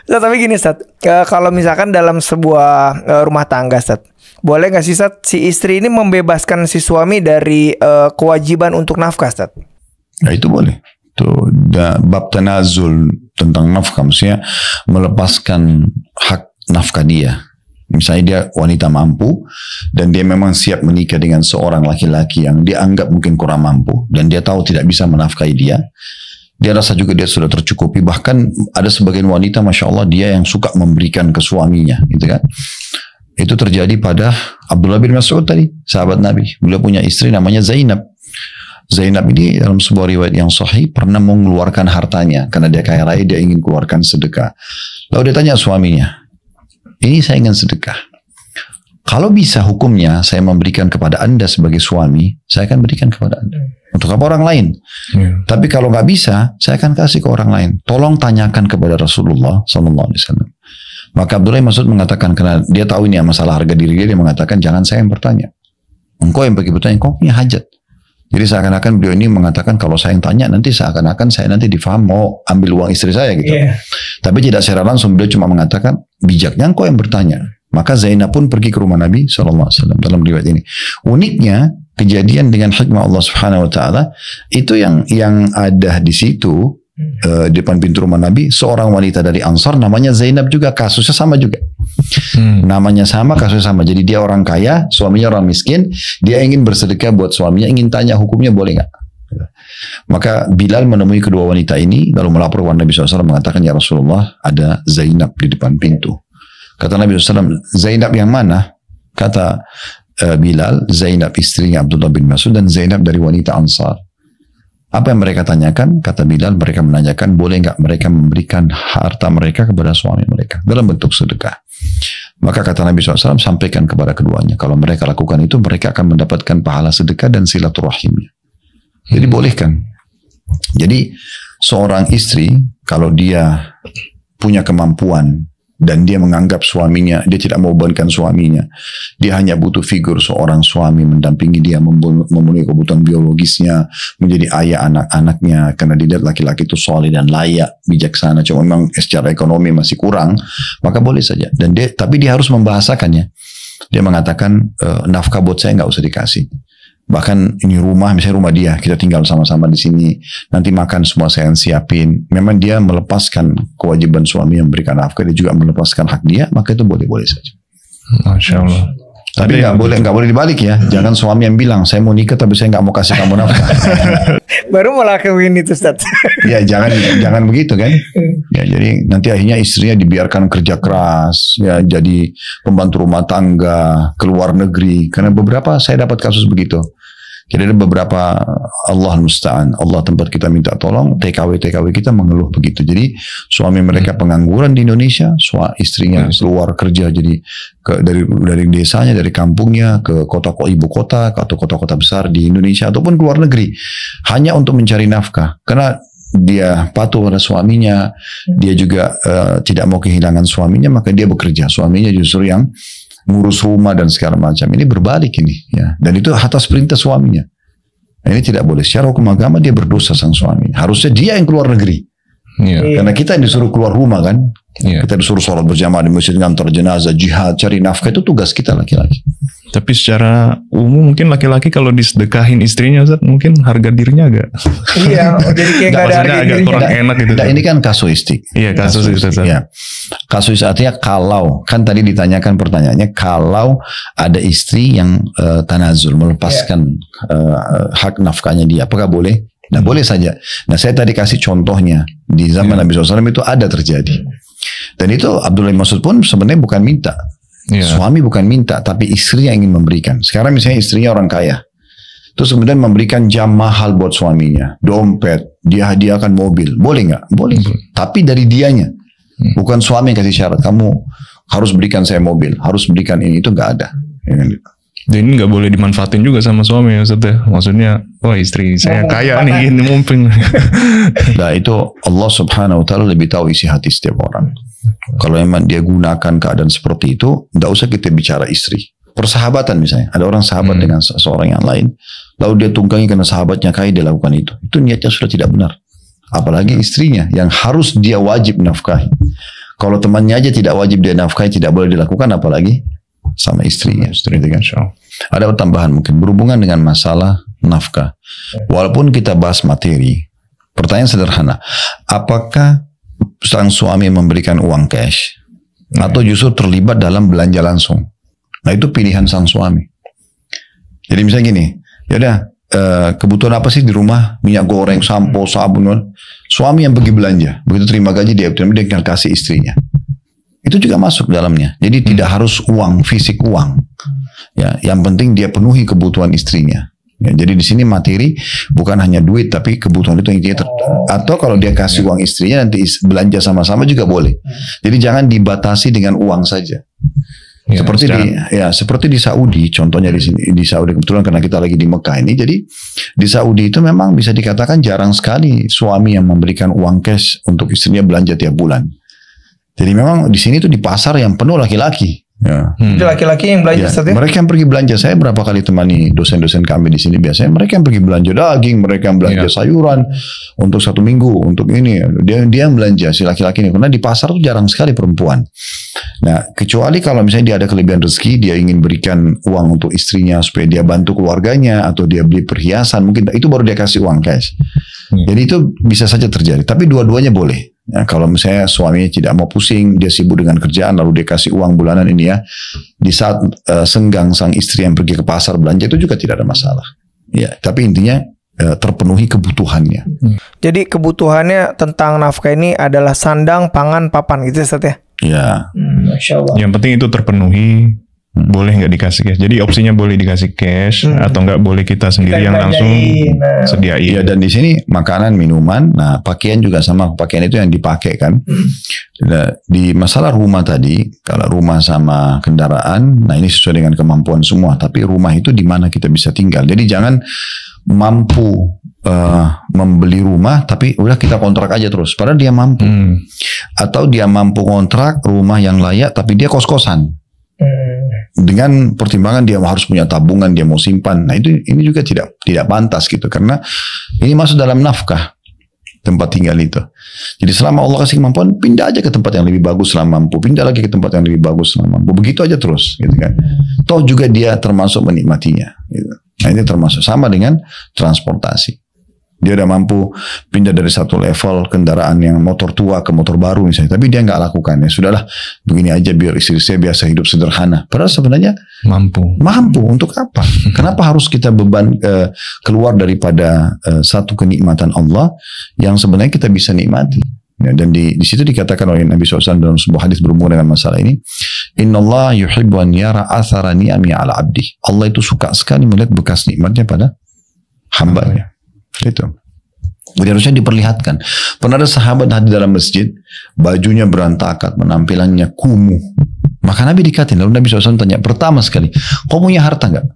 Speaker 2: Nah, tapi gini Sat, kalau misalkan dalam sebuah rumah tangga Sat, boleh nggak sih Sat, si istri ini membebaskan si suami dari kewajiban untuk nafkah Sat?
Speaker 4: Nah itu boleh. Itu bab tanazul tentang nafkah, maksudnya melepaskan hak nafkah dia. Misalnya dia wanita mampu dan dia memang siap menikah dengan seorang laki-laki yang dia anggap mungkin kurang mampu dan dia tahu tidak bisa menafkahi dia. Dia rasa juga dia sudah tercukupi. Bahkan ada sebagian wanita, Masya Allah, dia yang suka memberikan ke suaminya, gitu kan. Itu terjadi pada Abdullah bin Mas'ud tadi, sahabat Nabi. Beliau punya istri namanya Zainab. Zainab ini dalam sebuah riwayat yang sahih pernah mengeluarkan hartanya karena dia kaya raya, dia ingin keluarkan sedekah. Lalu dia tanya suaminya, ini saya ingin sedekah. Kalau bisa hukumnya saya memberikan kepada Anda sebagai suami, saya akan berikan kepada Anda. Untuk apa orang lain? Tapi kalau nggak bisa, saya akan kasih ke orang lain. Tolong tanyakan kepada Rasulullah SAW. Maka Abdullah bin Mas'ud mengatakan, karena dia tahu ini masalah harga diri dia mengatakan, jangan saya yang bertanya. Engkau yang pergi bertanya, engkau punya hajat. Jadi seakan-akan beliau ini mengatakan, kalau saya yang tanya, nanti seakan-akan saya nanti difaham mau ambil uang istri saya gitu. Tapi tidak secara langsung, beliau cuma mengatakan, bijaknya engkau yang bertanya. Maka Zainab pun pergi ke rumah Nabi SAW dalam riwayat ini. Uniknya kejadian dengan hikmah Allah Subhanahu Wa Taala itu yang ada di situ di depan pintu rumah Nabi, seorang wanita dari Ansar namanya Zainab juga, kasusnya sama juga. Namanya sama, kasusnya sama. Jadi dia orang kaya, suaminya orang miskin, dia ingin bersedekah buat suaminya, ingin tanya hukumnya boleh nggak? Maka Bilal menemui kedua wanita ini lalu melapor kepada Nabi SAW, mengatakan, ya Rasulullah, ada Zainab di depan pintu. Kata Nabi SAW, Zainab yang mana? Kata Bilal, Zainab istrinya Abdullah bin Mas'ud dan Zainab dari wanita Ansar. Apa yang mereka tanyakan? Kata Bilal, mereka menanyakan boleh nggak mereka memberikan harta mereka kepada suami mereka dalam bentuk sedekah. Maka kata Nabi SAW, sampaikan kepada keduanya, kalau mereka lakukan itu, mereka akan mendapatkan pahala sedekah dan silaturahimnya. Jadi bolehkan. Jadi seorang istri, kalau dia punya kemampuan dan dia menganggap suaminya, dia tidak mau bebankan suaminya, dia hanya butuh figur seorang suami mendampingi dia, memenuhi kebutuhan biologisnya, menjadi ayah anak-anaknya, karena dilihat laki-laki itu soleh dan layak, bijaksana, cuma memang secara ekonomi masih kurang, maka boleh saja. Dan tapi dia harus membahasakannya. Dia mengatakan, nafkah buat saya nggak usah dikasih. Bahkan ini rumah, misalnya rumah dia, kita tinggal sama-sama di sini, nanti makan semua saya yang siapin. Memang dia melepaskan kewajiban suami yang memberikan nafkah, dia juga melepaskan hak dia, maka itu boleh-boleh saja.
Speaker 3: Masya Allah.
Speaker 4: Tapi nggak boleh dibalik ya. Jangan suami yang bilang, saya mau nikah tapi saya nggak mau kasih kamu nafkah.
Speaker 2: Baru mau lakuin itu, Ustaz.
Speaker 4: Ya jangan begitu kan. Ya jadi nanti akhirnya istrinya dibiarkan kerja keras, ya jadi pembantu rumah tangga, ke luar negeri. Karena beberapa saya dapat kasus begitu. Jadi ada beberapa, Allah musta'an, Allah tempat kita minta tolong, TKW kita mengeluh begitu. Jadi suami mereka pengangguran di Indonesia, istrinya keluar kerja, jadi dari desanya, dari kampungnya ke ibu kota atau kota-kota besar di Indonesia ataupun ke luar negeri, hanya untuk mencari nafkah. Karena dia patuh pada suaminya, dia juga tidak mau kehilangan suaminya, maka dia bekerja. Suaminya justru yang ngurus rumah dan segala macam. Ini berbalik ini, ya. Dan itu atas perintah suaminya. Nah, ini tidak boleh. Secara hukum agama dia berdosa sang suami. Harusnya dia yang keluar negeri. Karena kita yang disuruh keluar rumah kan. Kita disuruh sholat berjamaah di masjid, ngantar jenazah, jihad, cari nafkah, itu tugas kita laki-laki.
Speaker 3: Tapi secara umum mungkin laki-laki kalau disedekahin istrinya, Ustaz, mungkin harga dirinya agak
Speaker 2: jadi kayak nggak ada harga
Speaker 3: agak
Speaker 2: dirinya.
Speaker 3: kurang enak gitu.
Speaker 4: Nah, ini kan kasuistik.
Speaker 3: Iya, kasuistik.
Speaker 4: Ya. Kasus artinya kalau, kan tadi ditanyakan pertanyaannya, kalau ada istri yang tanazul, melepaskan hak nafkahnya dia, apakah boleh? Nah, boleh saja. Nah, saya tadi kasih contohnya. Di zaman Nabi SAW itu ada terjadi. Dan itu Abdullah bin Mas'ud pun sebenarnya bukan minta. Suami bukan minta, tapi istri yang ingin memberikan. Sekarang misalnya istrinya orang kaya, terus kemudian memberikan jam mahal buat suaminya, dompet, dia hadiahkan mobil, boleh nggak? Boleh. Tapi dari dianya, bukan suami yang kasih syarat, kamu harus berikan saya mobil, harus berikan ini, itu nggak ada.
Speaker 3: Dan ini nggak boleh dimanfaatin juga sama suami, maksudnya. Maksudnya, wah istri saya kaya nih, ini mumpung.
Speaker 4: Nah itu Allah Subhanahu Wa Taala lebih tahu isi hati setiap orang. Kalau memang dia gunakan keadaan seperti itu, tidak usah kita bicara istri. Persahabatan misalnya, ada orang sahabat dengan seseorang yang lain, lalu dia tunggangi karena sahabatnya kaya, dia lakukan itu. Itu niatnya sudah tidak benar. Apalagi istrinya yang harus dia wajib nafkahi. Kalau temannya aja tidak wajib dia nafkahi, tidak boleh dilakukan, apalagi sama istrinya. Ada tambahan mungkin berhubungan dengan masalah nafkah. Walaupun kita bahas materi, pertanyaan sederhana, apakah sang suami memberikan uang cash atau justru terlibat dalam belanja langsung? Nah itu pilihan sang suami. Jadi misalnya gini, ya udah kebutuhan apa sih di rumah, minyak goreng, sampo, sabun, suami yang pergi belanja, begitu terima gaji dia akan kasih istrinya. Itu juga masuk dalamnya. Jadi tidak harus uang, fisik uang. Ya, yang penting dia penuhi kebutuhan istrinya. Ya, jadi di sini materi bukan hanya duit, tapi kebutuhan itu yang dia atau kalau dia kasih uang istrinya nanti belanja sama-sama juga boleh. Jadi jangan dibatasi dengan uang saja. Seperti di Saudi, contohnya di Saudi kebetulan karena kita lagi di Mekah ini, jadi di Saudi itu memang bisa dikatakan jarang sekali suami yang memberikan uang cash untuk istrinya belanja tiap bulan. Jadi memang di sini tuh di pasar yang penuh laki-laki. Ya.
Speaker 2: Itu laki-laki yang belanja,
Speaker 4: Ya,
Speaker 2: Ustaz, ya?
Speaker 4: mereka yang pergi belanja. Saya berapa kali temani dosen-dosen kami di sini, biasanya mereka yang pergi belanja daging, mereka yang belanja sayuran untuk 1 minggu, untuk ini. Dia yang belanja, si laki-laki ini. Karena di pasar tuh jarang sekali perempuan. Nah, kecuali kalau misalnya dia ada kelebihan rezeki, dia ingin berikan uang untuk istrinya supaya dia bantu keluarganya, atau dia beli perhiasan, mungkin itu baru dia kasih uang cash. Jadi itu bisa saja terjadi. Tapi dua-duanya boleh. Ya, kalau misalnya suaminya tidak mau pusing, dia sibuk dengan kerjaan, lalu dia kasih uang bulanan ini ya, di saat senggang sang istri yang pergi ke pasar belanja, itu juga tidak ada masalah. Ya, tapi intinya terpenuhi kebutuhannya.
Speaker 2: Jadi kebutuhannya tentang nafkah ini adalah sandang, pangan, papan gitu, Ustaz, ya?
Speaker 4: Ya.
Speaker 2: Masya Allah.
Speaker 3: Yang penting itu terpenuhi. Boleh nggak dikasih cash? Jadi opsinya boleh dikasih cash atau nggak boleh kita sendiri yang langsung sediain.
Speaker 4: Iya, dan di sini makanan, minuman, nah pakaian juga sama, pakaian itu yang dipakai kan. Nah, di masalah rumah tadi, kalau rumah sama kendaraan, nah ini sesuai dengan kemampuan semua. Tapi rumah itu di mana kita bisa tinggal. Jadi jangan mampu membeli rumah, tapi udah kita kontrak aja terus. Padahal dia mampu. Atau dia mampu kontrak rumah yang layak, tapi dia kos-kosan. Dengan pertimbangan dia harus punya tabungan, dia mau simpan. Nah ini juga tidak pantas gitu, karena ini masuk dalam nafkah tempat tinggal itu. Jadi selama Allah kasih kemampuan, pindah aja ke tempat yang lebih bagus selama mampu, pindah lagi ke tempat yang lebih bagus selama mampu, begitu aja terus gitu kan. Toh juga dia termasuk menikmatinya gitu. Nah ini termasuk sama dengan transportasi. Dia udah mampu pindah dari satu level kendaraan yang motor tua ke motor baru misalnya, tapi dia nggak lakukan. Ya sudahlah, begini aja biar istri saya biasa hidup sederhana. Padahal sebenarnya mampu untuk apa? Kenapa harus kita beban keluar daripada satu kenikmatan Allah yang sebenarnya kita bisa nikmati? Ya, dan di situ dikatakan oleh Nabi SAW dalam sebuah hadis berhubungan dengan masalah ini, Innallaha yuhibbu an yara athara ni'ami ala abdi. Allah itu suka sekali melihat bekas nikmatnya pada hambanya. Itu. Jadi harusnya diperlihatkan. Pernah ada sahabat hadir dalam masjid, bajunya berantakan, penampilannya kumuh. Maka Nabi dikatain, lalu Nabi SAW tanya, pertama sekali, kau punya harta nggak?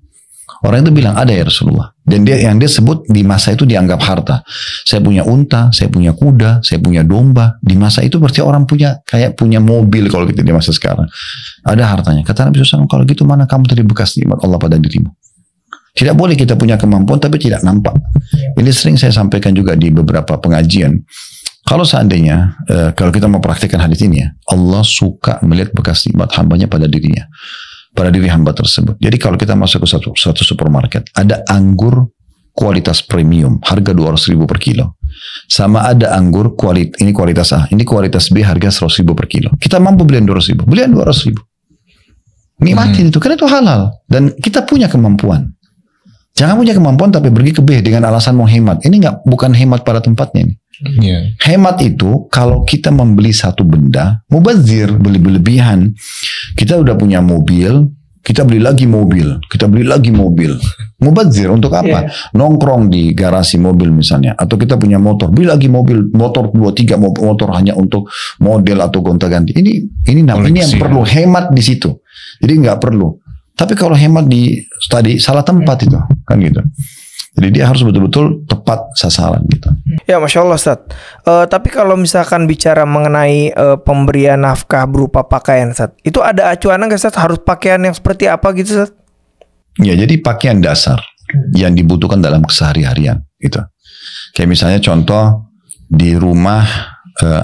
Speaker 4: Orang itu bilang, ada ya Rasulullah. Dan yang dia sebut di masa itu dianggap harta. Saya punya unta, saya punya kuda, saya punya domba. Di masa itu berarti orang punya mobil kalau kita di masa sekarang. Ada hartanya. Kata Nabi SAW, kalau gitu mana kamu tadi bekas nikmat Allah pada dirimu? Tidak boleh kita punya kemampuan tapi tidak nampak. Ini sering saya sampaikan juga di beberapa pengajian. Kalau seandainya, kalau kita mau praktikkan hadis ini ya, Allah suka melihat bekas nikmat hambanya pada dirinya, pada diri hamba tersebut. Jadi kalau kita masuk ke satu supermarket, ada anggur kualitas premium, harga 200.000 per kilo. Sama ada anggur ini kualitas A, ini kualitas B, harga 100.000 per kilo. Kita mampu belian 200.000, belian 200.000. Nikmatin itu, karena itu halal. Dan kita punya kemampuan. Jangan punya kemampuan tapi pergi ke B dengan alasan mau hemat. Ini bukan hemat pada tempatnya ini. Hemat itu kalau kita membeli satu benda, mubazir, beli berlebihan. Kita udah punya mobil, kita beli lagi mobil, kita beli lagi mobil. Mubazir untuk apa? Nongkrong di garasi mobil misalnya, atau kita punya motor, beli lagi motor 2-3 motor hanya untuk model atau gonta-ganti. Ini yang perlu hemat di situ. Jadi nggak perlu. Tapi kalau hemat tadi salah tempat itu, kan gitu. Jadi dia harus betul-betul tepat sasaran gitu.
Speaker 2: Ya, Masya Allah Ustaz. Tapi kalau misalkan bicara mengenai pemberian nafkah berupa pakaian Ustaz, itu ada acuan nggak Ustaz? Harus pakaian yang seperti apa gitu Ustaz?
Speaker 4: Ya, jadi pakaian dasar yang dibutuhkan dalam kesehari-harian gitu. Kayak misalnya contoh di rumah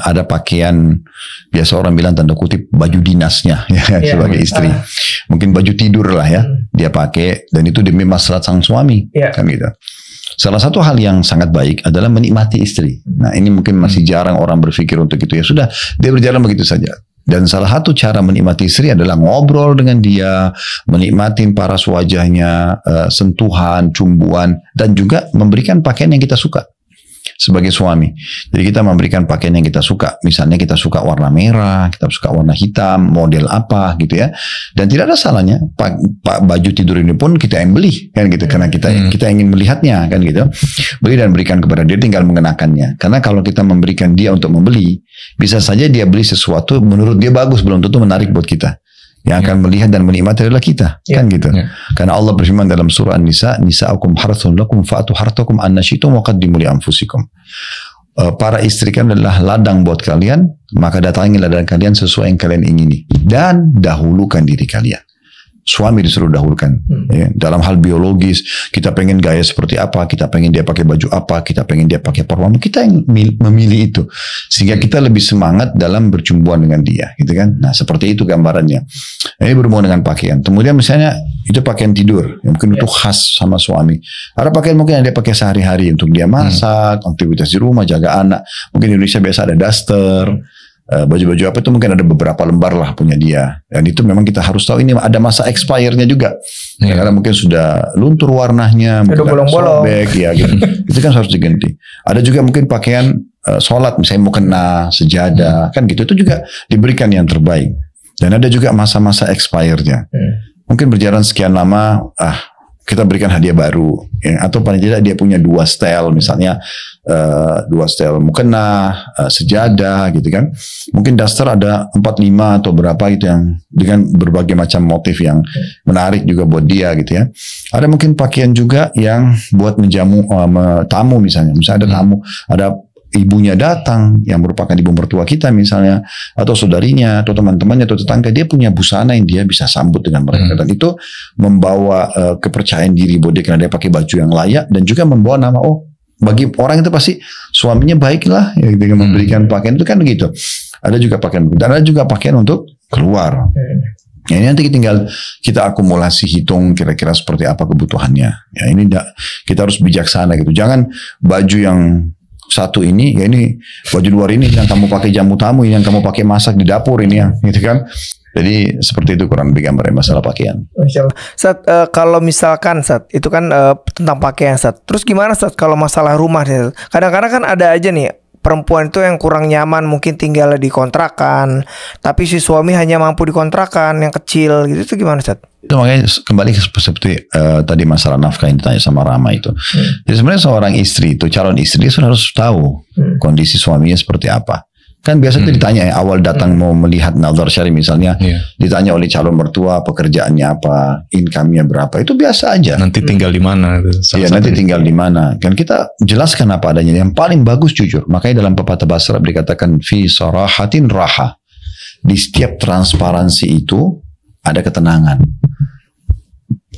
Speaker 4: ada pakaian, biasa orang bilang tanda kutip baju dinasnya ya, sebagai istri. Mungkin baju tidur lah ya, dia pakai, dan itu demi maslahat sang suami, kan gitu. Salah satu hal yang sangat baik adalah menikmati istri. Nah ini mungkin masih jarang orang berpikir untuk itu. Ya sudah, dia berjalan begitu saja. Dan salah satu cara menikmati istri adalah ngobrol dengan dia, menikmatin paras wajahnya, sentuhan, cumbuan, dan juga memberikan pakaian yang kita suka. Sebagai suami, jadi kita memberikan pakaian yang kita suka. Misalnya kita suka warna merah, kita suka warna hitam, model apa gitu ya. Dan tidak ada salahnya baju tidur ini pun kita yang beli kan gitu, karena kita ingin melihatnya kan gitu. Beli dan berikan kepada dia, tinggal mengenakannya. Karena kalau kita memberikan dia untuk membeli, bisa saja dia beli sesuatu menurut dia bagus, belum tentu menarik buat kita. Yang akan melihat dan menikmati adalah kita, kan gitu. Karena Allah berfirman dalam surah An-Nisa, nisa'ukum harthun lakum fa'atu harthakum annasyitum wa qaddimu li anfusikum. para istri kan adalah ladang buat kalian, maka datangi ladang kalian sesuai yang kalian ingini dan dahulukan diri kalian. Suami disuruh dahulukan. Ya. Dalam hal biologis, kita pengen gaya seperti apa, kita pengen dia pakai baju apa, kita pengen dia pakai performa, kita yang memilih itu. Sehingga kita lebih semangat dalam berjumpa dengan dia. Gitu kan? Nah, seperti itu gambarannya. Ini berhubungan dengan pakaian. Kemudian misalnya, itu pakaian tidur. Yang mungkin itu khas sama suami. Ada pakaian mungkin yang dia pakai sehari-hari untuk dia masak, aktivitas di rumah, jaga anak. Mungkin di Indonesia biasa ada daster. Baju-baju apa itu mungkin ada beberapa lembar lah punya dia, dan itu memang kita harus tahu ini ada masa expire-nya juga, karena mungkin sudah luntur warnanya, mungkin sobek, ya gitu. Itu kan harus diganti. Ada juga mungkin pakaian sholat, misalnya mau kena sejadah, kan gitu, itu juga diberikan yang terbaik. Dan ada juga masa-masa expire-nya, mungkin berjalan sekian lama, kita berikan hadiah baru, ya. Atau paling tidak dia punya 2 setel, misalnya 2 setel mukena, sejadah gitu kan. Mungkin daster ada 4-5 atau berapa gitu yang dengan berbagai macam motif yang menarik juga buat dia gitu ya. Ada mungkin pakaian juga yang buat menjamu tamu misalnya ada tamu, ada ibunya datang yang merupakan ibu mertua kita misalnya, atau saudarinya atau teman-temannya atau tetangga, dia punya busana yang dia bisa sambut dengan mereka, dan itu membawa kepercayaan diri bahwa dia karena dia pakai baju yang layak, dan juga membawa nama, bagi orang itu pasti suaminya baiklah ya, dengan memberikan pakaian itu kan gitu. Ada juga pakaian, dan ada juga pakaian untuk keluar. Ya, ini nanti tinggal kita akumulasi, hitung kira-kira seperti apa kebutuhannya. Ya, ini kita harus bijaksana gitu. Jangan baju yang satu ini, ya ini baju luar ini yang kamu pakai jamu tamu, yang kamu pakai masak di dapur ini ya, gitu kan. Jadi seperti itu kurang lebih gambarnya masalah pakaian.
Speaker 2: Sat, kalau misalkan Sat, itu kan tentang pakaian Sat. Terus gimana Sat kalau masalah rumah? Kadang-kadang kan ada aja nih perempuan itu yang kurang nyaman, mungkin tinggal di kontrakan, tapi si suami hanya mampu di kontrakan yang kecil gitu, itu gimana Sat?
Speaker 4: Itu makanya kembali seperti tadi masalah nafkah yang ditanya sama Rama itu. Jadi sebenarnya seorang istri itu, calon istri, dia harus tahu kondisi suaminya seperti apa. Kan biasa itu ditanya ya, awal datang mau melihat nazar syari misalnya, ditanya oleh calon mertua pekerjaannya apa, income-nya berapa, itu biasa aja.
Speaker 3: Nanti tinggal di mana?
Speaker 4: Iya, nanti tinggal di mana. Kan kita jelaskan apa adanya. Yang paling bagus jujur. Makanya dalam pepatah bahasa Arab dikatakan fi sarahatin raha. Di setiap transparansi itu ada ketenangan.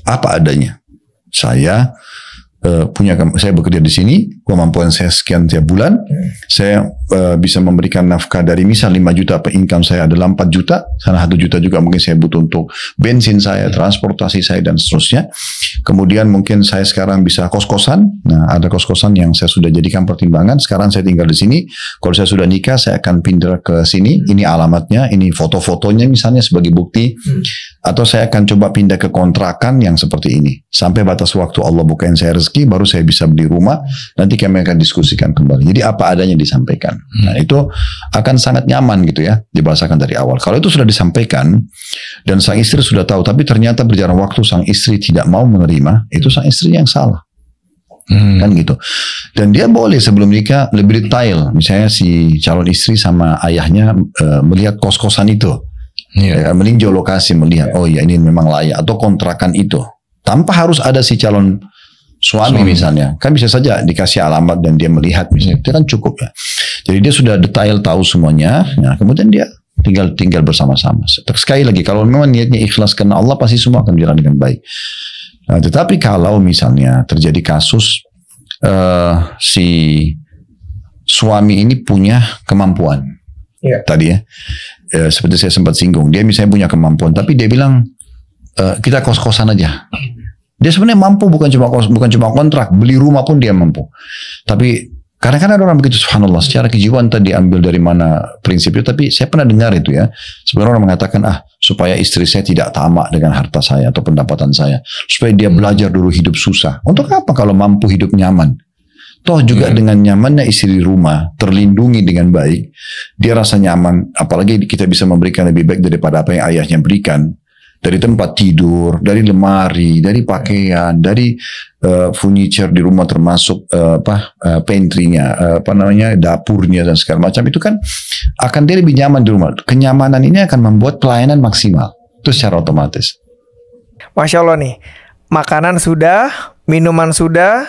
Speaker 4: Apa adanya. Saya saya bekerja di sini, kemampuan saya sekian tiap bulan, saya bisa memberikan nafkah dari misal 5 juta, income saya adalah 4 juta, sana 1 juta juga mungkin saya butuh untuk bensin saya, transportasi saya dan seterusnya. Kemudian mungkin saya sekarang bisa kos-kosan, nah ada kos-kosan yang saya sudah jadikan pertimbangan, sekarang saya tinggal di sini, kalau saya sudah nikah saya akan pindah ke sini, ini alamatnya, ini foto-fotonya misalnya sebagai bukti, atau saya akan coba pindah ke kontrakan yang seperti ini, sampai batas waktu Allah bukain saya rezeki, baru saya bisa beli rumah, nanti kami akan diskusikan kembali. Jadi apa adanya disampaikan. Nah itu akan sangat nyaman gitu ya, dibahasakan dari awal. Kalau itu sudah disampaikan, dan sang istri sudah tahu, tapi ternyata berjalan waktu sang istri tidak mau menerima, itu sang istri yang salah. Kan gitu. Dan dia boleh sebelum nikah lebih detail, misalnya si calon istri sama ayahnya melihat kos-kosan itu, meninjau lokasi, melihat, oh ya ini memang layak, atau kontrakan itu, tanpa harus ada si calon suami misalnya, kan bisa saja dikasih alamat dan dia melihat misalnya, itu kan cukup ya. Jadi dia sudah detail tahu semuanya, nah kemudian dia tinggal bersama-sama. Sekali lagi, kalau memang niatnya ikhlas karena Allah, pasti semua akan berjalan dengan baik. Nah, tetapi kalau misalnya terjadi kasus si suami ini punya kemampuan, tadi ya, seperti saya sempat singgung, dia misalnya punya kemampuan, tapi dia bilang kita kos-kosan aja. Dia sebenarnya mampu, bukan cuma kontrak, beli rumah pun dia mampu. Tapi kadang-kadang ada orang begitu, subhanallah, secara kejiwaan tadi diambil dari mana prinsip itu, tapi saya pernah dengar itu ya. Sebenarnya orang mengatakan, supaya istri saya tidak tamak dengan harta saya atau pendapatan saya, supaya dia belajar dulu hidup susah. Untuk apa kalau mampu hidup nyaman? Toh juga dengan nyamannya istri di rumah, terlindungi dengan baik, dia rasa nyaman, apalagi kita bisa memberikan lebih baik daripada apa yang ayahnya berikan. Dari tempat tidur, dari lemari, dari pakaian, dari furniture di rumah, termasuk pantry-nya, dapurnya dan segala macam, itu kan akan dia lebih nyaman di rumah. Kenyamanan ini akan membuat pelayanan maksimal. Itu secara otomatis.
Speaker 2: Masya Allah nih, makanan sudah, minuman sudah,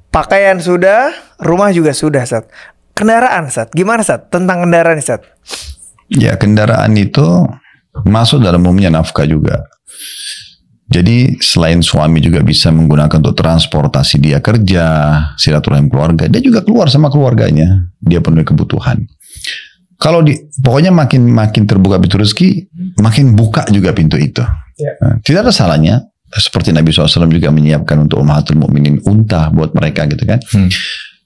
Speaker 2: pakaian sudah, rumah juga sudah, Sat. kendaraan, Ustaz. Gimana, Ustaz? Tentang kendaraan, Ustaz?
Speaker 4: Ya, kendaraan itu masuk dalam umumnya nafkah juga. Jadi selain suami juga bisa menggunakan untuk transportasi dia kerja, silaturahim keluarga, dia juga keluar sama keluarganya, dia penuhi kebutuhan. Kalau pokoknya makin terbuka pintu rezeki, makin buka juga pintu itu. Nah, tidak ada salahnya. Seperti Nabi SAW juga menyiapkan untuk ummahatul mukminin unta buat mereka gitu kan.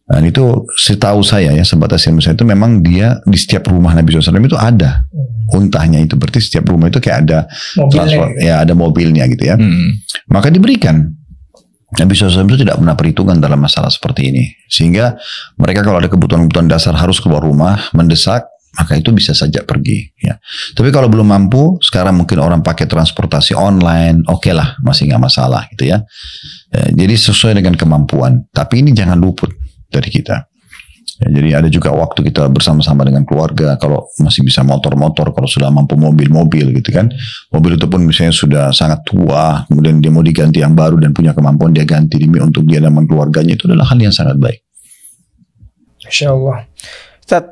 Speaker 4: Dan itu setahu saya ya, sebatas ilmu saya itu memang dia di setiap rumah Nabi SAW itu ada untahnya itu. Berarti setiap rumah itu kayak ada transport, ya ada mobilnya gitu ya. Maka diberikan. Nabi SAW itu tidak pernah perhitungan dalam masalah seperti ini. Sehingga mereka kalau ada kebutuhan-kebutuhan dasar harus keluar rumah, mendesak, maka itu bisa saja pergi. Ya. Tapi kalau belum mampu, sekarang mungkin orang pakai transportasi online, oke lah, masih nggak masalah gitu ya. Jadi sesuai dengan kemampuan. Tapi ini jangan luput dari kita. Ya, jadi ada juga waktu kita bersama-sama dengan keluarga, kalau masih bisa motor-motor, kalau sudah mampu mobil-mobil gitu kan. Mobil itu pun misalnya sudah sangat tua, kemudian dia mau diganti yang baru dan punya kemampuan, dia ganti demi untuk dia dan keluarganya, itu adalah hal yang sangat baik.
Speaker 2: Insya Allah. Ustaz,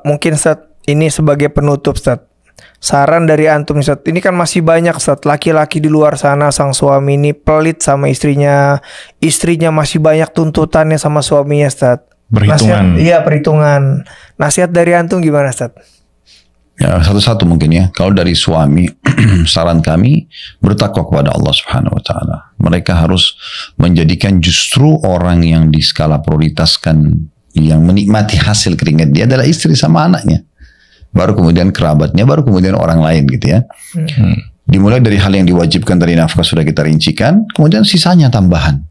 Speaker 2: mungkin Ustaz ini sebagai penutup Ustaz, saran dari antum Ustaz, ini kan masih banyak Ustaz laki-laki di luar sana, sang suami ini pelit sama istrinya masih banyak tuntutannya sama suaminya Ustaz.
Speaker 3: Perhitungan.
Speaker 2: Iya, perhitungan. Nasihat dari antum gimana Ustaz?
Speaker 4: Ya, satu-satu mungkin ya. Kalau dari suami, saran kami bertakwa kepada Allah Subhanahu wa taala. Mereka harus menjadikan justru orang yang di skala prioritaskan, yang menikmati hasil keringat dia adalah istri sama anaknya. Baru kemudian kerabatnya, baru kemudian orang lain gitu ya. Dimulai dari hal yang diwajibkan dari nafkah sudah kita rincikan, kemudian sisanya tambahan.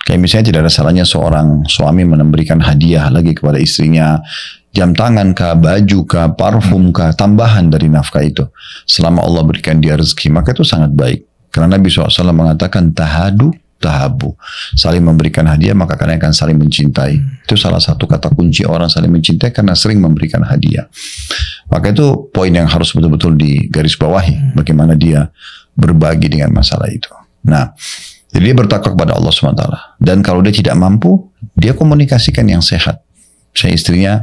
Speaker 4: Kayak misalnya tidak ada salahnya seorang suami memberikan hadiah lagi kepada istrinya, jam tangan kah, baju kah, parfum kah, tambahan dari nafkah itu. Selama Allah berikan dia rezeki, maka itu sangat baik. Karena Nabi SAW mengatakan tahadu, tahabu. Saling memberikan hadiah, maka kalian akan saling mencintai. Itu salah satu kata kunci orang saling mencintai, karena sering memberikan hadiah. Maka itu poin yang harus betul-betul digarisbawahi. Bagaimana dia berbagi dengan masalah itu. Nah, jadi dia bertakwa kepada Allah SWT. Dan kalau dia tidak mampu, dia komunikasikan yang sehat. Saya istrinya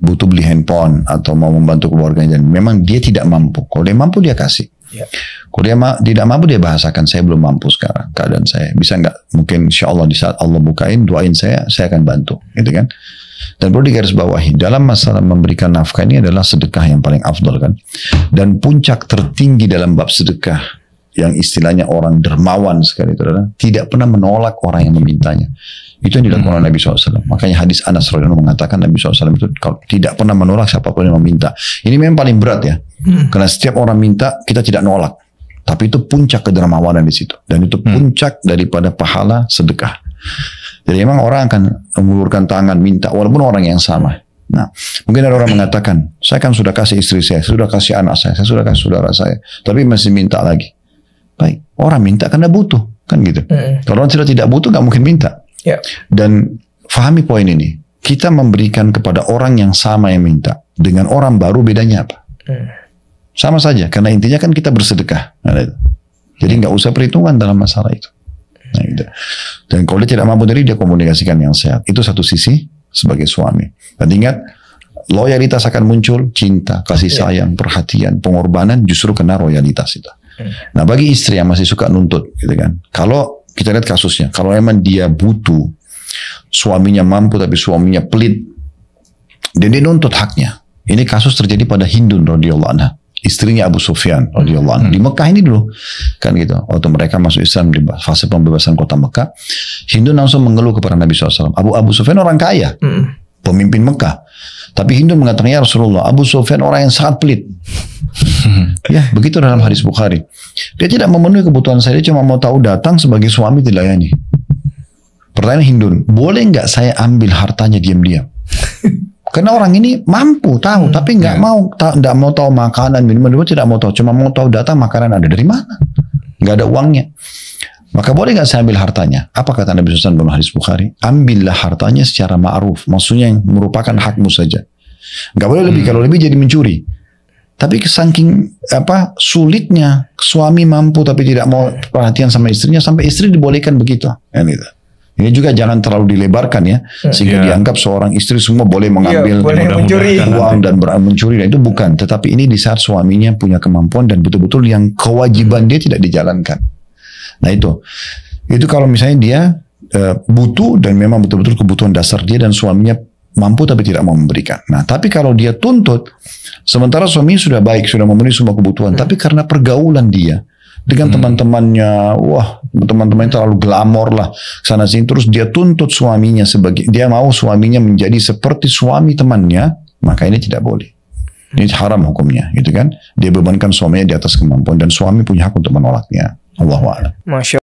Speaker 4: butuh beli handphone atau mau membantu keluarganya, dan memang dia tidak mampu. Kalau dia mampu, dia kasih. Kalau dia tidak mampu, dia bahasakan, saya belum mampu sekarang keadaan saya, bisa nggak? Mungkin insya Allah di saat Allah bukain, doain saya akan bantu, gitu kan? Dan perlu digarisbawahi, dalam masalah memberikan nafkah ini adalah sedekah yang paling afdal kan. Dan puncak tertinggi dalam bab sedekah, yang istilahnya orang dermawan sekali, itu adalah tidak pernah menolak orang yang memintanya. Itu yang dilakukan oleh Nabi SAW. Makanya hadis Anas radhiyallahu anhu mengatakan Nabi SAW itu tidak pernah menolak siapapun yang meminta. Ini memang paling berat ya. Karena setiap orang minta, kita tidak nolak. Tapi itu puncak kedermawanan di situ. Dan itu puncak daripada pahala sedekah. Jadi memang orang akan mengulurkan tangan minta, walaupun orang yang sama. Nah, mungkin ada orang mengatakan, saya kan sudah kasih istri saya sudah kasih anak saya sudah kasih saudara saya, tapi masih minta lagi. Baik, orang minta karena butuh, kan gitu. Kalau orang tidak butuh, nggak mungkin minta. Dan fahami poin ini. Kita memberikan kepada orang yang sama yang minta, dengan orang baru bedanya apa? Sama saja, karena intinya kan kita bersedekah. Jadi nggak usah perhitungan dalam masalah itu. Nah, gitu. Dan kalau dia tidak mampu dari, dia komunikasikan yang sehat. Itu satu sisi sebagai suami. Dan ingat, loyalitas akan muncul, cinta, kasih sayang, perhatian, pengorbanan justru kena loyalitas itu. Nah, bagi istri yang masih suka nuntut, gitu kan. Kalau kita lihat kasusnya, kalau memang dia butuh, suaminya mampu tapi suaminya pelit, dan dia nuntut haknya. Ini kasus terjadi pada Hindun radhiyallahu anha, istrinya Abu Sufyan radhiyallahu anhu. Di Mekah ini dulu, kan gitu. Waktu mereka masuk Islam di fase pembebasan kota Mekah, Hindun langsung mengeluh kepada Nabi SAW. Abu Sufyan orang kaya, pemimpin Mekah. Tapi Hindun mengatakan, ya Rasulullah, Abu Sufyan orang yang sangat pelit. Ya, begitu dalam hadis Bukhari. Dia tidak memenuhi kebutuhan saya, dia cuma mau tahu datang sebagai suami dilayani. Pertanyaan Hindun, boleh nggak saya ambil hartanya diam-diam? Karena orang ini mampu tahu, tapi nggak mau tahu makanan, minuman, tidak mau tahu, cuma mau tahu datang makanan ada dari mana, nggak ada uangnya. Maka boleh nggak saya ambil hartanya? Apa kata Nabi SAW dalam hadis Bukhari? Ambillah hartanya secara ma'ruf, maksudnya yang merupakan hakmu saja. Nggak boleh lebih, kalau lebih jadi mencuri. Tapi saking sulitnya suami mampu tapi tidak mau perhatian sama istrinya, sampai istri dibolehkan begitu. Gitu. Ini juga jangan terlalu dilebarkan ya, sehingga dianggap seorang istri semua boleh mengambil,
Speaker 2: boleh mencuri
Speaker 4: uang dan mencuri. Nah, itu bukan. Tetapi ini di saat suaminya punya kemampuan dan betul-betul yang kewajiban dia tidak dijalankan. Nah itu kalau misalnya dia butuh dan memang betul-betul kebutuhan dasar dia dan suaminya mampu tapi tidak mau memberikan. Nah tapi kalau dia tuntut, sementara suaminya sudah baik, sudah memenuhi semua kebutuhan, tapi karena pergaulan dia dengan teman-temannya, teman-temannya terlalu glamor lah sana sini, terus dia tuntut suaminya sebagai, dia mau suaminya menjadi seperti suami temannya, maka ini tidak boleh. Ini haram hukumnya, gitu kan? Dia bebankan suaminya di atas kemampuan dan suami punya hak untuk menolaknya. Allahu a'lam.
Speaker 2: Masya